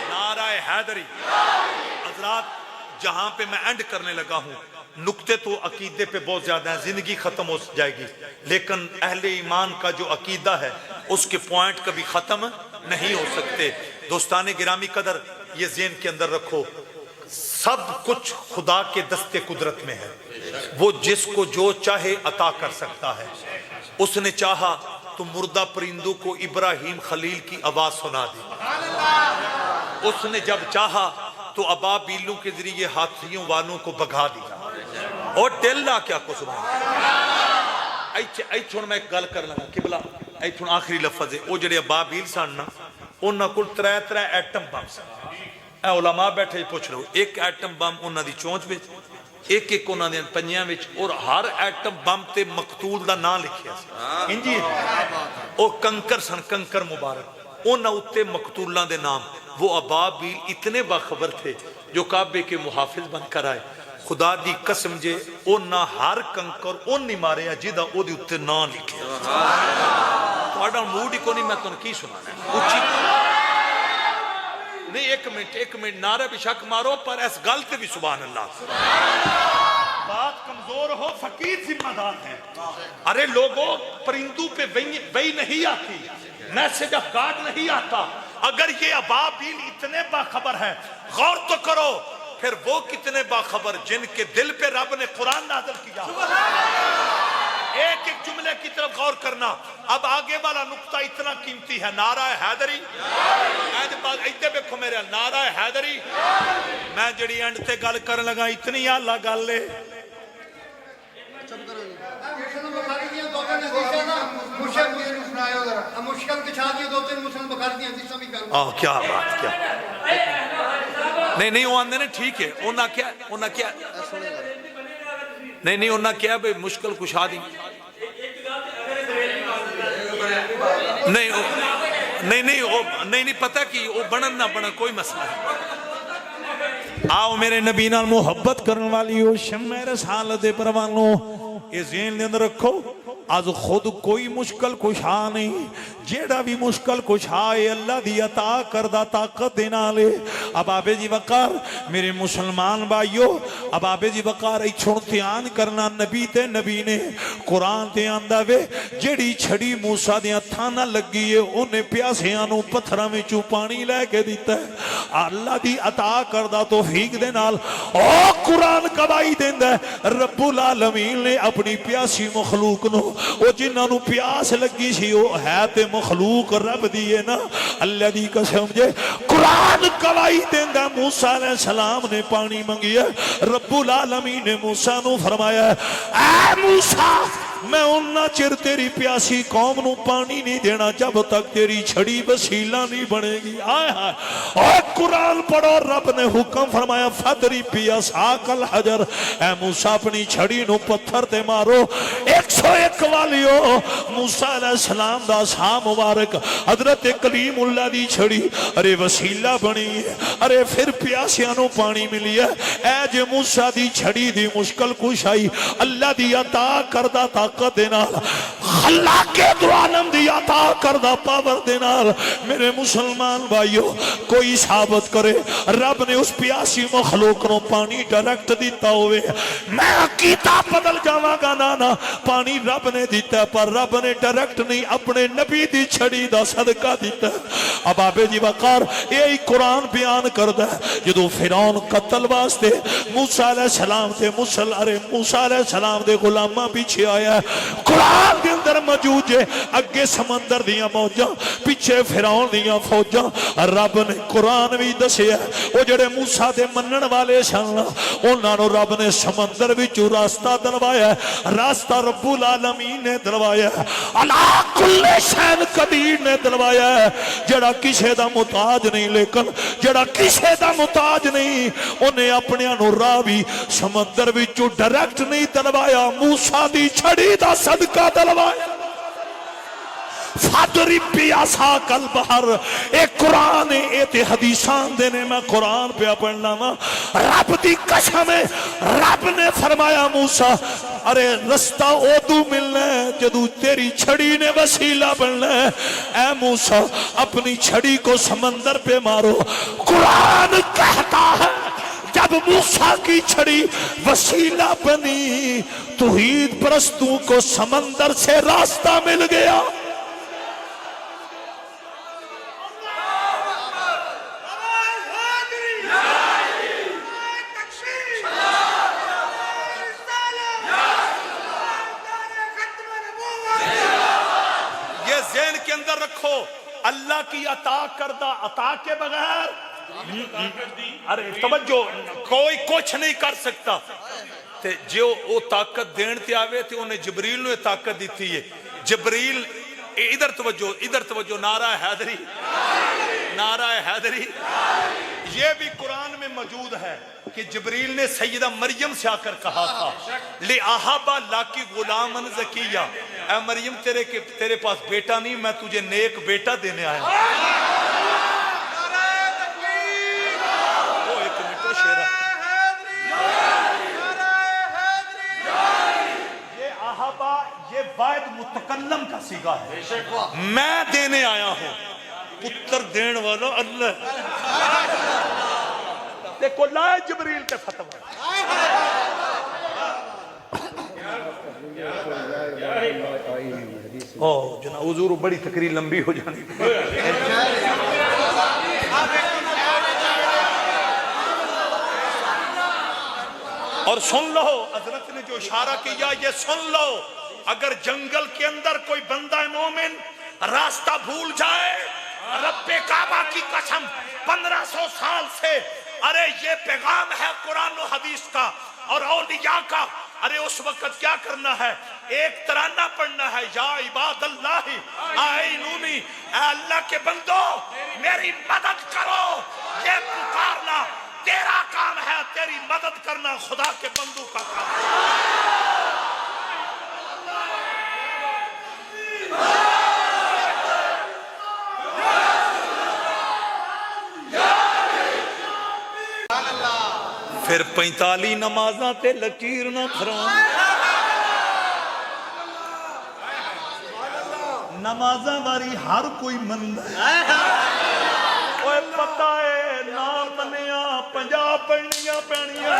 نعرہ حیدری حضرات جہاں پہ میں اینڈ کرنے لگا ہوں نکتے تو عقیدے پہ بہت زیادہ ہیں زندگی ختم ہو جائے گی لیکن اہل ایمان کا جو عقیدہ ہے اس کے پوائنٹ کبھی ختم نہیں ہو سکتے دوستان گرامی قدر یہ ذہن کے اندر رکھو سب کچھ خدا کے دست قدرت میں ہے وہ جس کو جو چاہے عطا کر سکتا ہے اس نے چاہا تو مردہ پرندوں کو ابراہیم خلیل کی آواز سنا دی اس نے جب چاہا تو ابابیلوں کے ذریعے ہاتھیوں والوں کو بگا دیا اور ٹیلہ کیا کو سنا ایچھوڑ میں ایک گل کر لگا قبلہ ایچھوڑ آخری لفظ ہے وہ جڑے ابابیل ساننا انہاں کل ترے ایٹم بم سن اے علماء بیٹھے پوچھ رہے ہو ایک ایٹم بم انہاں دی چونچ بچ ایک ایک انہاں دے پنجیاں وچ اور ہر ایٹم بم تے مقتول دا نام لکھیا سی انجی او کنکر سن کنکر مبارک انہاں اتے مقتولاں دے نام وہ ابابیل اتنے باخبر تھے جو کعبے کے محافظ بن کر آئے خدا دی قسم جے انہاں ہر کنکر انہی مارے ہیں جیدہ او دی اتے نام لکھیا تھوڑا موڈی کو نہیں میں تنہیں کی سنانا ہے اچھی نہیں ایک منٹ نعرہ بھی شک مارو پر اس غلط بھی سبحان اللہ بات کمزور ہو فقیر ذمہ دار ہے ارے لوگوں پرندوں پہ وہی نہیں آتی میسیج آف گاڈ نہیں آتا اگر یہ ابابیل اتنے باخبر ہیں غور تو کرو پھر وہ کتنے باخبر جن کے دل پہ رب نے قرآن نازل کیا ایک ایک جملے کی طرف غور کرنا اب آگے والا نقطہ اتنا قیمتی ہے نعرہ حیدری ایتے بیکھو میرے نعرہ حیدری میں جڑی اینڈ تے گل کر لگا اتنی اللہ گل لے کیا بات کیا نہیں وہ آندے نے ٹھیک ہے انہاں کیا نہیں انہاں کیا بے مشکل کشا دی نہیں پتہ کی وہ بنن نہ بنن کوئی مسئلہ ہے آؤ میرے نبی نال محبت کرن والی ہو شمع رسالت پروانو یہ ذہن دے اندر رکھو آج خود کوئی مشکل کشا نہیں جیڑا بھی مشکل کشا ہے اللہ دی عطا کردہ طاقت دینا لے اب آبے جی وقار میرے مسلمان بھائیو اب آبے جی وقار ای چھوڑتیان کرنا نبی تے نبی نے قرآن تے آندہ وے جیڑی چھڑی موسیٰ دیا تھانا لگی ہے انہیں پیاسیانوں پتھرہ میں چو پانی لے کے دیتا ہے اللہ دی عطا کردہ توفیق دے نال او قرآن کبائی دیندہ ہے رب العالمین نے اپنی پیاسی مخلوق نو وہ جنہاں نو پیاس لگی سی وہ ہے تے مخلوق رب دیئے نا اللہ دی قسم جے قرآن گواہی دیندہ موسیٰ علیہ السلام نے پانی منگی ہے رب العالمین نے موسیٰ نو فرمایا ہے اے موسیٰ میں اُنّا چر تیری پیاسی قوم نو پانی نہیں دینا جب تک تیری چھڑی وسیلہ نہیں بنے گی. آئے آئے اور قرآن پڑھو. رب نے حکم فرمایا فدری پیا ساکل حجر, اے موسیٰ اپنی چھڑی نو پتھر تے مارو. 101 والیو موسیٰ علیہ السلام دا سا مبارک حضرت کلیم اللہ دی چھڑی ارے وسیلہ بنی ہے. ارے پھر پیاسیاں نو پانی ملی ہے. اے جے موسیٰ دی چھڑی دی مشکل کشائی اللہ دی عطا کردہ طاقت دینال, خلاق دو عالم دی عطا کردہ پاور دینال. میرے مسلمان بھائیو کوئی ثابت کرے رب نے اس پیاسی مخلوق نو پانی ڈائریکٹ دیتا ہوئے, میں عقیدہ بدل جاواں گا. نانا پانی رب نے دیتا ہے پر رب نے ڈائریکٹ نہیں اپنے نبی دی چھڑی دا صدقہ دیتا ہے. اب آبے جی وقار یہی قرآن بیان کردا ہے جدو فرعون قتل واسطے موسیٰ علیہ السلام تے موسیٰ علیہ السلام دے غلامہ پیچھے آیا ہے. قرآن دے اندر موجود ہے اگے سمندر دیاں موجاں پیچھے فرعون دیاں فوجاں. رب نے قرآن بھی دسے ہے وہ جڑے موسیٰ دے منن والے سن انہاں نو رب نے سمندر وچوں راستہ دلوایا ہے. راستہ رب العالمین نے دلوایا ہے, علا کل شین قدیر نے دلوایا ہے. جڑا کسے دا محتاج نہیں لیکن جڑا کسے دا محتاج نہیں انہیں اپنے نو راہ بھی سمندر وچوں ڈائریکٹ نہیں دلوایا, موسیٰ دی چھڑی دا صدقہ دلوایا. فادری پیاسا کل بہر. ایک قرآن اے تے حدیثان دینے میں قرآن پہ پڑھنا ماں رب دی قسم ہے. رب نے فرمایا موسیٰ ارے رستہ او ملنا ہے جدو تیری چھڑی نے وسیلہ بننا ہے. اے موسیٰ اپنی چھڑی کو سمندر پہ مارو. قرآن کہتا ہے جب موسیٰ کی چھڑی وسیلہ بنی توحید پرستوں کو سمندر سے راستہ مل گیا. رکھو اللہ کی عطا کردہ عطا کے بغیر ارے توجہ کوئی کچھ نہیں کر سکتا. تے جو وہ طاقت دین تے آوے تے انہیں جبریل نے طاقت دیتی ہے. جبریل ادھر توجہ نعرہ حیدری, نعرہ حیدری. یہ بھی قرآن میں موجود ہے کہ جبریل نے سیدہ مریم سے آ کر کہا تھا لِأَحَبَ لَكِ غُلَامًا زَكِيًّا, اے مریم تیرے پاس بیٹا نہیں میں تجھے نیک بیٹا دینے آیا ہوں. وہ ایک منٹ شیرہ یہ احبا یہ واحد متکلم کا صیغہ ہے. میں دینے آیا ہوں پتر دین والا اللہ دیکھو لائے جبریل تے فتوہ. جناب حضور بڑی تقریر لمبی ہو جانی. اور سن لو حضرت نے جو اشارہ کیا یہ سن لو, اگر جنگل کے اندر کوئی بندہ مومن راستہ بھول جائے رب کعبہ کی قسم 1500 سال سے ارے یہ پیغام ہے قرآن و حدیث کا اور اولیاء کا. ارے اس وقت کیا کرنا ہے, ایک ترانہ پڑھنا ہے یا عباد اللہ آئینونی, اے اللہ کے بندو میری مدد کرو. یہ پکارنا تیرا کام ہے, تیری مدد کرنا خدا کے بندو کا کام ہے. پھر 45 نمازاں تے لکیر نہ پھران. نمازاں واری ہر کوئی مندہ اوہ پتہ ہے نام منیا 50 پڑھنیاں پڑھنیاں.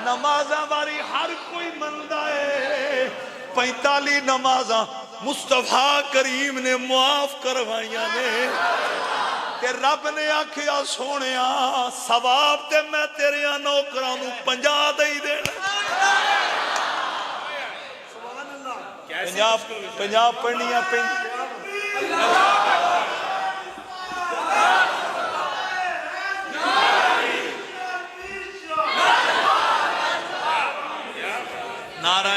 نمازاں واری ہر کوئی مندہ ہے. 45 نمازاں مصطفیٰ کریم نے معاف کروائیاں نے. کہ رب نے آکھیا سونیا ثواب تے میں تیریاں نوکرانوں 50 دئی دینا. 50 پڑھنیاں نعرہ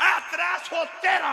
313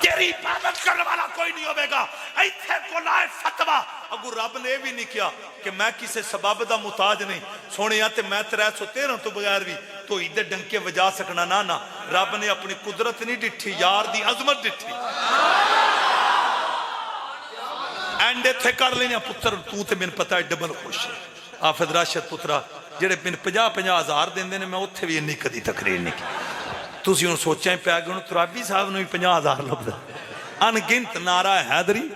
تیری عبادت کرنے والا کوئی نہیں ہوگا. ایتھے کو لائے فتوہ اگو رب نے بھی نہیں کیا کہ میں کسے سبب دا محتاج نہیں سونے تے میں 313 تو بغیر بھی تو ادھر ڈنکے وجا سکنا نا. رب نے اپنی قدرت نہیں ڈٹھی، یار دی عظمت ڈٹھی. اینڈے تھے کر لینے پتر تو تے من پتہ ہے ڈبل خوش ہے. حافظ راشد پترا جڑے من 50-50 ہزار دین دینے میں اتھے بھی نہیں کدی تقریر نہیں کی. تُسی انہوں سوچیں پہ آگے انہوں ترابی صاحب نے بھی 50,000 لب دا انگنت نعرہ حیدری.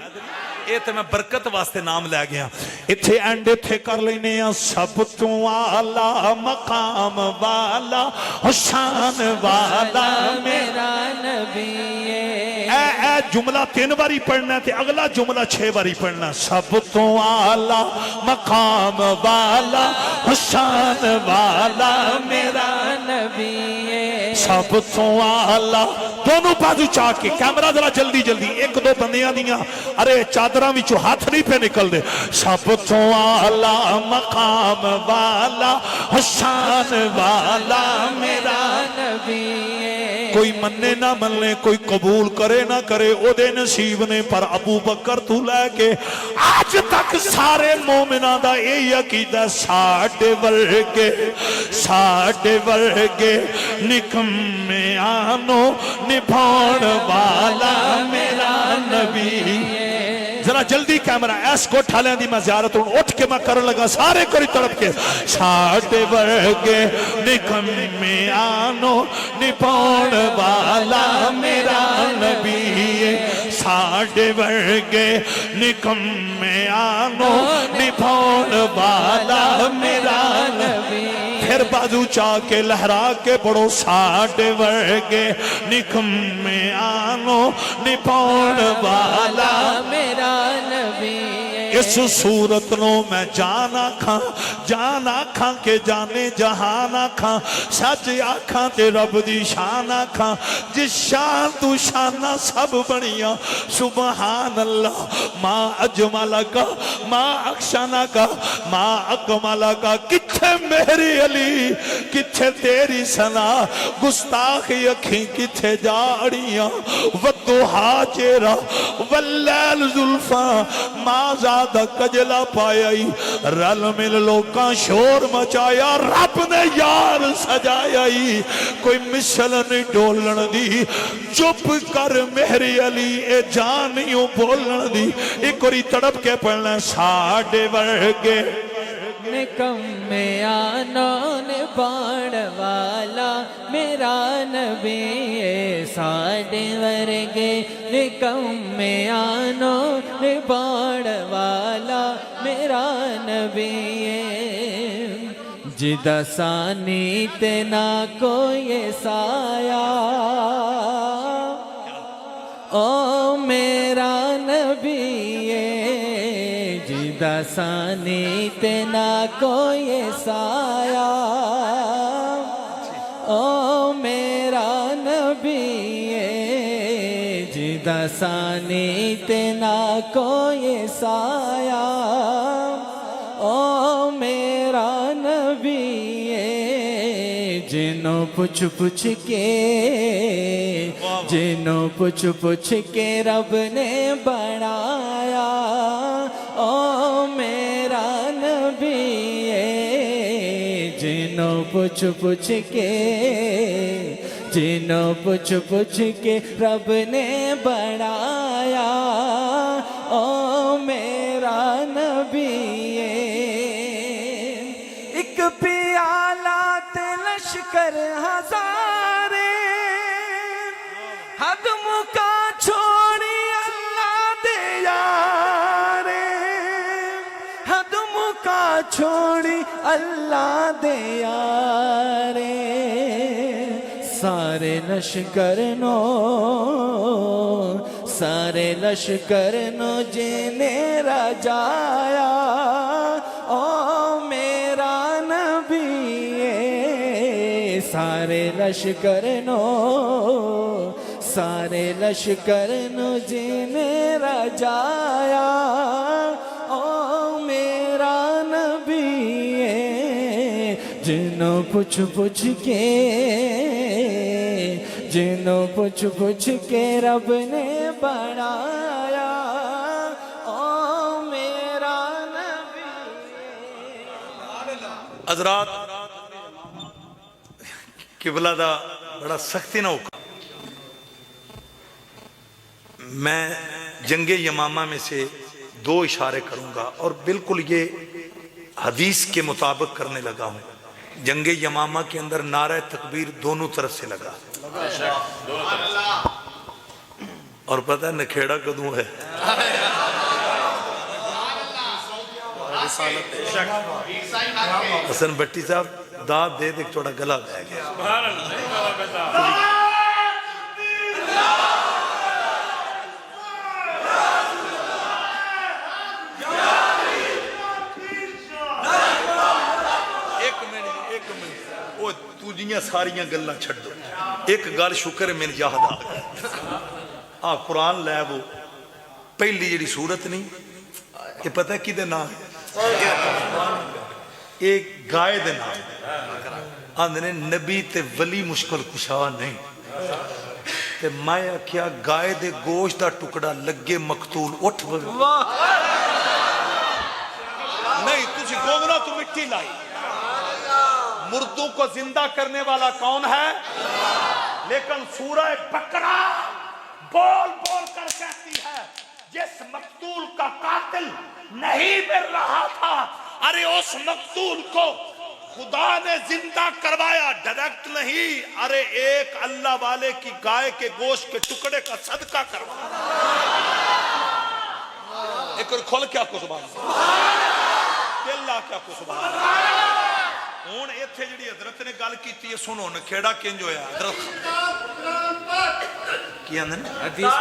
اے تے میں برکت واسطے نام لے گیا. اتھے اینڈے تھے کر لینے سب تو آلہ مقام والا حسان والا میرا نبی اے جملہ 3 باری پڑھنا ہے اگلا جملہ 6 باری پڑھنا. سب تو آلہ مقام والا حسان والا میرا نبی سب تو آلہ. دونوں بازو چاہ کے کیمرہ ذرا جلدی جلدی 1-2 بندیاں دیاں ارے چادراں وچوں ہاتھ نہیں پہ نکل دے. سب تو آلہ مقام والا حسان والا میرا نبی. کوئی مننے نہ مننے کوئی قبول کرے نہ کرے او دے نصیب نے پر ابو بکر تو لے کے آج تک سارے مومنہ دا اے عقیدہ ساڑھے ورگے نکمے آنو نبھاؤن والا میرا نبی. ذرا جلدی کیمرہ ایس کو ٹھالیں دی میں زیارت ہوں اٹھ کے میں کرن لگا سارے کوئی تڑپ کے ساڑھے ورگے نکمے آنو نبھاؤن والا میرا نبی. ساڑھے ورگے نکمے آنو نبھاؤن والا میرا نبی. پھر بازو چاہ کے لہرا کے پڑھو ساڑھے ورگے نکمے آنو نبھاؤن والا میرا نبی. اس صورت نو میں جان آکھاں کہ جانے جہان آکھاں سچ آکھاں تے رب دی شان آکھاں جس شان تو شانہ سب بنیاں سبحان اللہ. ما اجملکا ما اکشنکا ما اکملکا. کتھے میری علی کتھے تیری سنا گستاخی اکھیں کتھے جاڑیاں ودوہا چیرا واللیل زلفاں ما زاد کجلا پایائی رل مل لوکاں شور مچایا رب نے یار سجایائی. کوئی مثل نہیں ڈولن دی چپ کر میری علی اے جانیوں بولن دی. ایک اور تڑپ کے پڑھنا ساڑھے ورگے نکمے آنو نبھاؤن والا میرا نبی. ساڑھے ورگے نکمے آنو نبھاؤن والا میرا نبی. جدہ ثانی تے نہ کوئی سایہ او میرا نبی. جدہ ثانی تے نہ کوئی سایہ او میرا نبی. جدہ ثانی تے نہ کوئی سایہ او میرا نبی. جنوں پوچھ کے رب نے بنایا او میرا نبی. جنوں پوچھ کے رب نے بنایا او میرا نبی. ایک پیالہ تے لشکر ہزارے حد مکا چھوڑی اللہ دے یارے. حد مکا چھوڑی اللہ دے یارے. سارے لشکر نو جینے رجایا او میرا نبی. سارے لشکر نو جینے رجایا او میرا نبی. جنوں پوچھ جنوں پوچھ پوچھ کے رب نے بنایا او میرا نبی حضرات قبلہ دا بڑا سختی نہ ہوگا. میں جنگ یمامہ میں سے 2 اشارے کروں گا اور بالکل یہ حدیث کے مطابق کرنے لگا ہوں. جنگ یمامہ کے اندر نعرہ تکبیر دونوں طرف سے لگا اور پتہ ہے نکھیڑا کدوں ہے؟ حسن بٹی صاحب داد دے دیکھ تھوڑا گلا بہ گیا. تجھیاں ساریاں گلہ چھڑ دو. ایک گل شکر ہے میری یاد آ گئی. قرآن لے وہ پہلی جڑی صورت نہیں یہ پتہ ہے کدے نام ہے؟ ایک گائے دے نام آندھنے نبی تے ولی مشکل کشا نہیں. تے میں کیا گائے دے گوشت دا ٹکڑا لگے مقتول اٹھ بگے نہیں تجھے گوگنا تو مٹی لائی. مردوں کو زندہ کرنے والا کون ہے؟ لیکن سورہ بقرہ بول بول کر کہتی ہے جس مقتول کا قاتل نہیں مل رہا تھا ارے اس مقتول کو خدا نے زندہ کروایا ڈائریکٹ نہیں. ارے ایک اللہ والے کی گائے کے گوشت کے ٹکڑے کا صدقہ کروایا. ایک اور کھول کیا کو سبحان اللہ کیا کو سبحان اللہ. ہون ایتھے جڑی حضرت نے گل کیتی ہے سنو نکھیڑا کنج ہویا حضرت کی اندر حدیث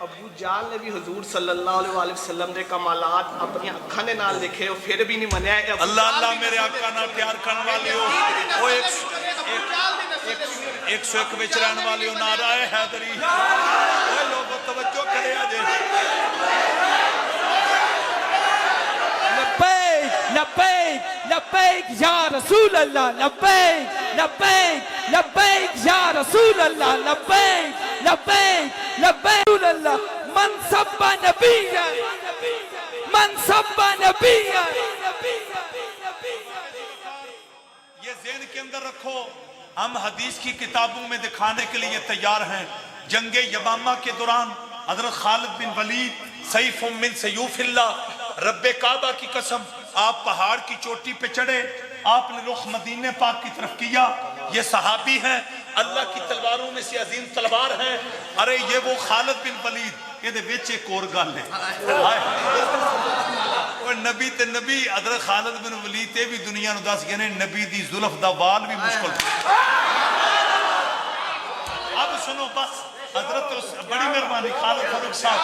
ابو جال نے بھی حضور صلی اللہ علیہ وآلہ وسلم دے کمالات اپنی اکھاں دے نال دیکھے اور پھر بھی نہیں منیا. اللہ اللہ میرے آقا نال پیار کرنے والے ہو وہ 101 وچ رہن والے ہو نعرہ حیدری. اے لوگو توجہ کرے آجے. لبیک لبیک لبیک یا رسول اللہ لبیک لبیک لبیک یا رسول اللہ لبیک لبیک لبیک رسول اللہ من سب نبیہ من سب نبیہ. یہ ذہن کے اندر رکھو ہم حدیث کی کتابوں میں دکھانے کے لیے تیار ہیں. جنگ یمامہ کے دوران حضرت خالد بن ولید سیف من سیوف اللہ رب کعبہ کی قسم آپ پہاڑ کی چوٹی پہ چڑھے آپ نے رخ مدینہ پاک کی طرف کیا. یہ صحابی ہیں اللہ کی تلواروں میں سے عظیم تلوار ہیں. ارے یہ وہ خالد بن ولید یہ دے ویچے کور گل ہے اور نبی تے نبی حضرت خالد بن ولید تے بھی دنیا نو دس گئے نبی دی زلف دا وال بھی مشکل. اب سنو بس حضرت بڑی مہربانی خالد فاروق صاحب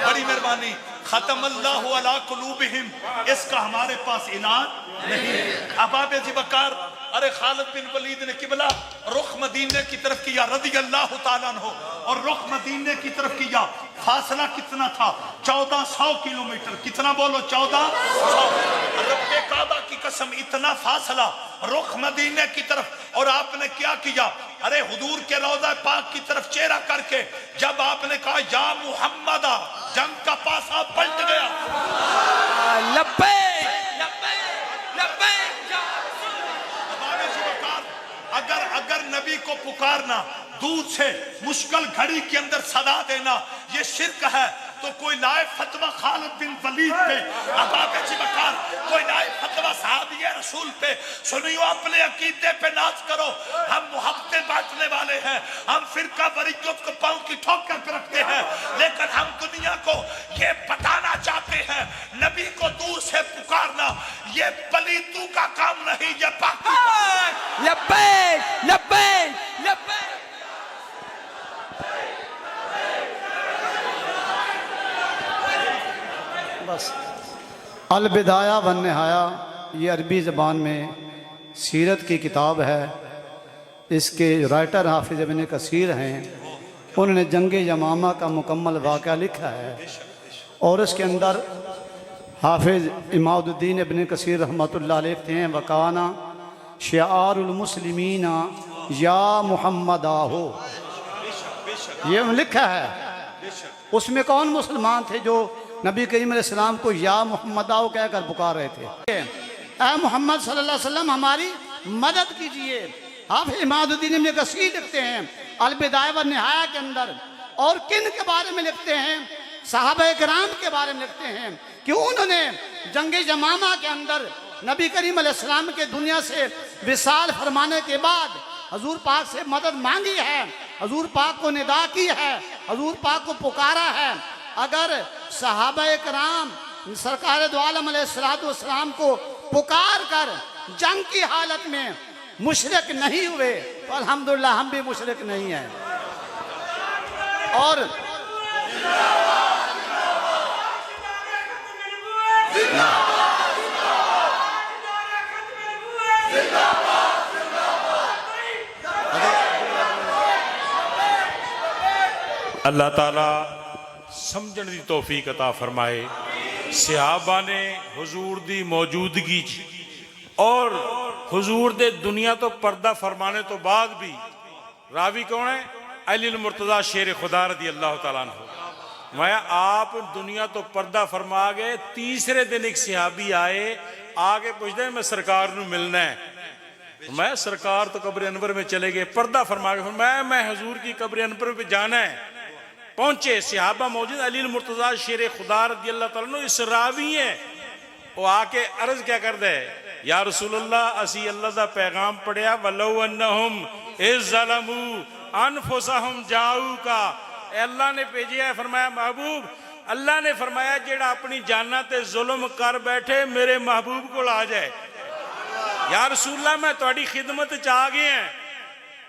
بڑی مہربانی ختم اللہ علی قلوبہم اس کا ہمارے پاس علاج نہیں. احباب ابی بکر ارے خالد بن ولید نے قبلہ رخ مدینہ کی طرف کیا رضی اللہ تعالیٰ عنہ اور رخ مدینہ کی طرف کیا. فاصلہ کتنا تھا 1400 کلومیٹر. کتنا بولو 1400. رب کعبہ کی قسم اتنا فاصلہ رخ مدینہ کی طرف اور آپ نے کیا کیا ارے حضور کے روضہ پاک کی طرف چہرہ کر کے جب آپ نے کہا یا محمد جنگ کا پاسا پلٹ گیا. لبیک اگر نبی کو پکارنا دور سے مشکل گھڑی کے اندر صدا دینا یہ شرک ہے تو کوئی لائے فتوہ خالد بن ولید پہ احباب ابی بکر کوئی لائے فتوہ صحابی رسول پہ سنیو اپنے عقیدے پہ ناز کرو. ہم محبتیں بانٹنے والے ہیں ہم فرقہ وریت کو پاؤں کی ٹھوکر پہ رکھتے ہیں لیکن ہم دنیا کو یہ بتانا چاہتے ہیں نبی کو دور سے پکارنا یہ پلیتوں کا کام نہیں یہ پاکی. لبیک لبیک لبیک. بس البدایہ والنہایہ یہ عربی زبان میں سیرت کی کتاب ہے. اس کے رائٹر حافظ ابن کثیر ہیں. انہوں نے جنگ یمامہ کا مکمل واقعہ لکھا ہے، اور اس کے اندر حافظ اماد الدین ابن کثیر رحمۃ اللہ علیہ لکھتے ہیں وکانا شعار المسلمین یا محمد آہو، یہ لکھا ہے۔ اس میں کون مسلمان تھے جو نبی کریم علیہ السلام کو یا محمد آہو کہہ کر پکار رہے تھے؟ اے محمد صلی اللہ علیہ وسلم ہماری مدد کیجئے۔ حافظ اماد الدین ابن کثیر لکھتے ہیں البدایہ والنہایہ کے اندر، اور کن کے بارے میں لکھتے ہیں؟ صحابہ کرام کے بارے میں لکھتے ہیں کہ انہوں نے جنگ یمامہ کے اندر نبی کریم علیہ السلام کے دنیا سے وصال فرمانے کے بعد حضور پاک سے مدد مانگی ہے، حضور پاک کو ندا کی ہے، حضور پاک کو پکارا ہے۔ اگر صحابہ کرام سرکار دو عالم علیہ السلام کو پکار کر جنگ کی حالت میں مشرک نہیں ہوئے تو الحمدللہ ہم بھی مشرک نہیں ہیں۔ اور اللہ تعالیٰ سمجھن دی توفیق عطا فرمائے۔ صحابہ نے حضور دی موجودگی اور حضور دے دنیا تو پردہ فرمانے تو بعد بھی، راوی کون ہے؟ علی المرتضیٰ شیر خدا رضی اللہ تعالیٰ عنہ۔ میں آپ دنیا تو پردہ فرما گئے، تیسرے دن ایک صحابی آئے، آگے پوچھتے ہیں میں سرکار نو ملنا ہے۔ میں سرکار تو قبر انور میں چلے گئے، پردہ فرما گئے، میں حضور کی قبر انور پہ جانا ہے۔ پہنچے، صحابہ موجود، علی المرتضیٰ شیر خدا رضی اللہ تعالیٰ عنہ اس راوی ہیں۔ وہ آ کے عرض کیا کر دے، یا رسول اللہ اسی اللہ دا پیغام پڑھیا وَلَوْ أَنَّهُمْ إِذْ ظَلَمُوا أَنفُسَهُمْ جَاءُوكَ، اے اللہ نے بھیجیا ہے، فرمایا محبوب، اللہ نے فرمایا جیڑا اپنی جانہ تے ظلم کر بیٹھے میرے محبوب کو آ جائے۔ یا رسول اللہ میں تہاڈی خدمت چاہ گئے ہیں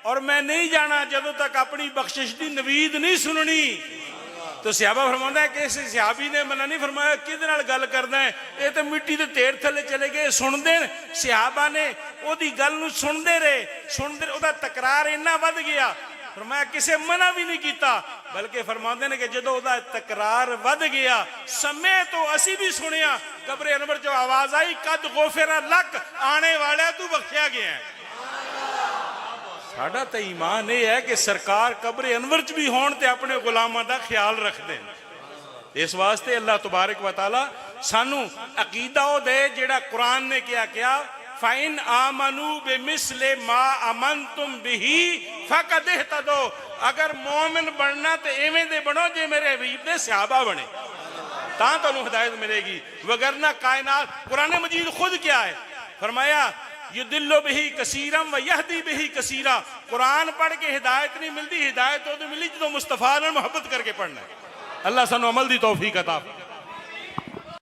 اور میں نہیں جانا جدوں تک اپنی بخشش دی نوید نہیں سننی۔ تو صحابہ فرماتا ہے کہ اس صحابی نے منع نہیں فرمایا کدے نال گل کرنا ہے، یہ تو مٹی دے ٹھیر تھلے چلے گئے، سن دے۔ صحابہ نے او دی گل نو سن دے رہے، او دا تکرار اتنا ود گیا، فرمایا کسے منع بھی نہیں کیتا، بلکہ فرماتے ہیں کہ جدو دا تکرار ود گیا سمے تو اسی بھی سنیا، قبر انور جو آواز آئی قد غفر لک، آنے والے تو بخشیا گیا ہے۔ ساڑھا تا ایمان یہ ہے کہ سرکار قبر انور چ بھی ہون تے اپنے غلامہ دا خیال رکھ دیں۔ اس واسطے اللہ تبارک و تعالی سانو عقیدہ ہو دے جیڑا قرآن نے کیا فَإِنْ آمَنُوا بِمِثْلِ مَا آمَنْتُمْ بِهِ فَقَدْ اهْتَدَوْا، اگر مومن بننا تے ایویں دے بنو جے میرے حبیب دے صحابہ بنے، تاں تانوں ہدایت ملے گی، وگرنہ کائنات۔ قرآن مجید خود کیا ہے؟ فرمایا یدل بہی کثیرم و یہدی بہی کثیرہ، قرآن پڑھ کے ہدایت نہیں ملتی، ہدایت تو ملی جو مصطفیٰ نے محبت کر کے پڑھنا ہے۔ اللہ سانو عمل دی توفیق عطا فرمائے۔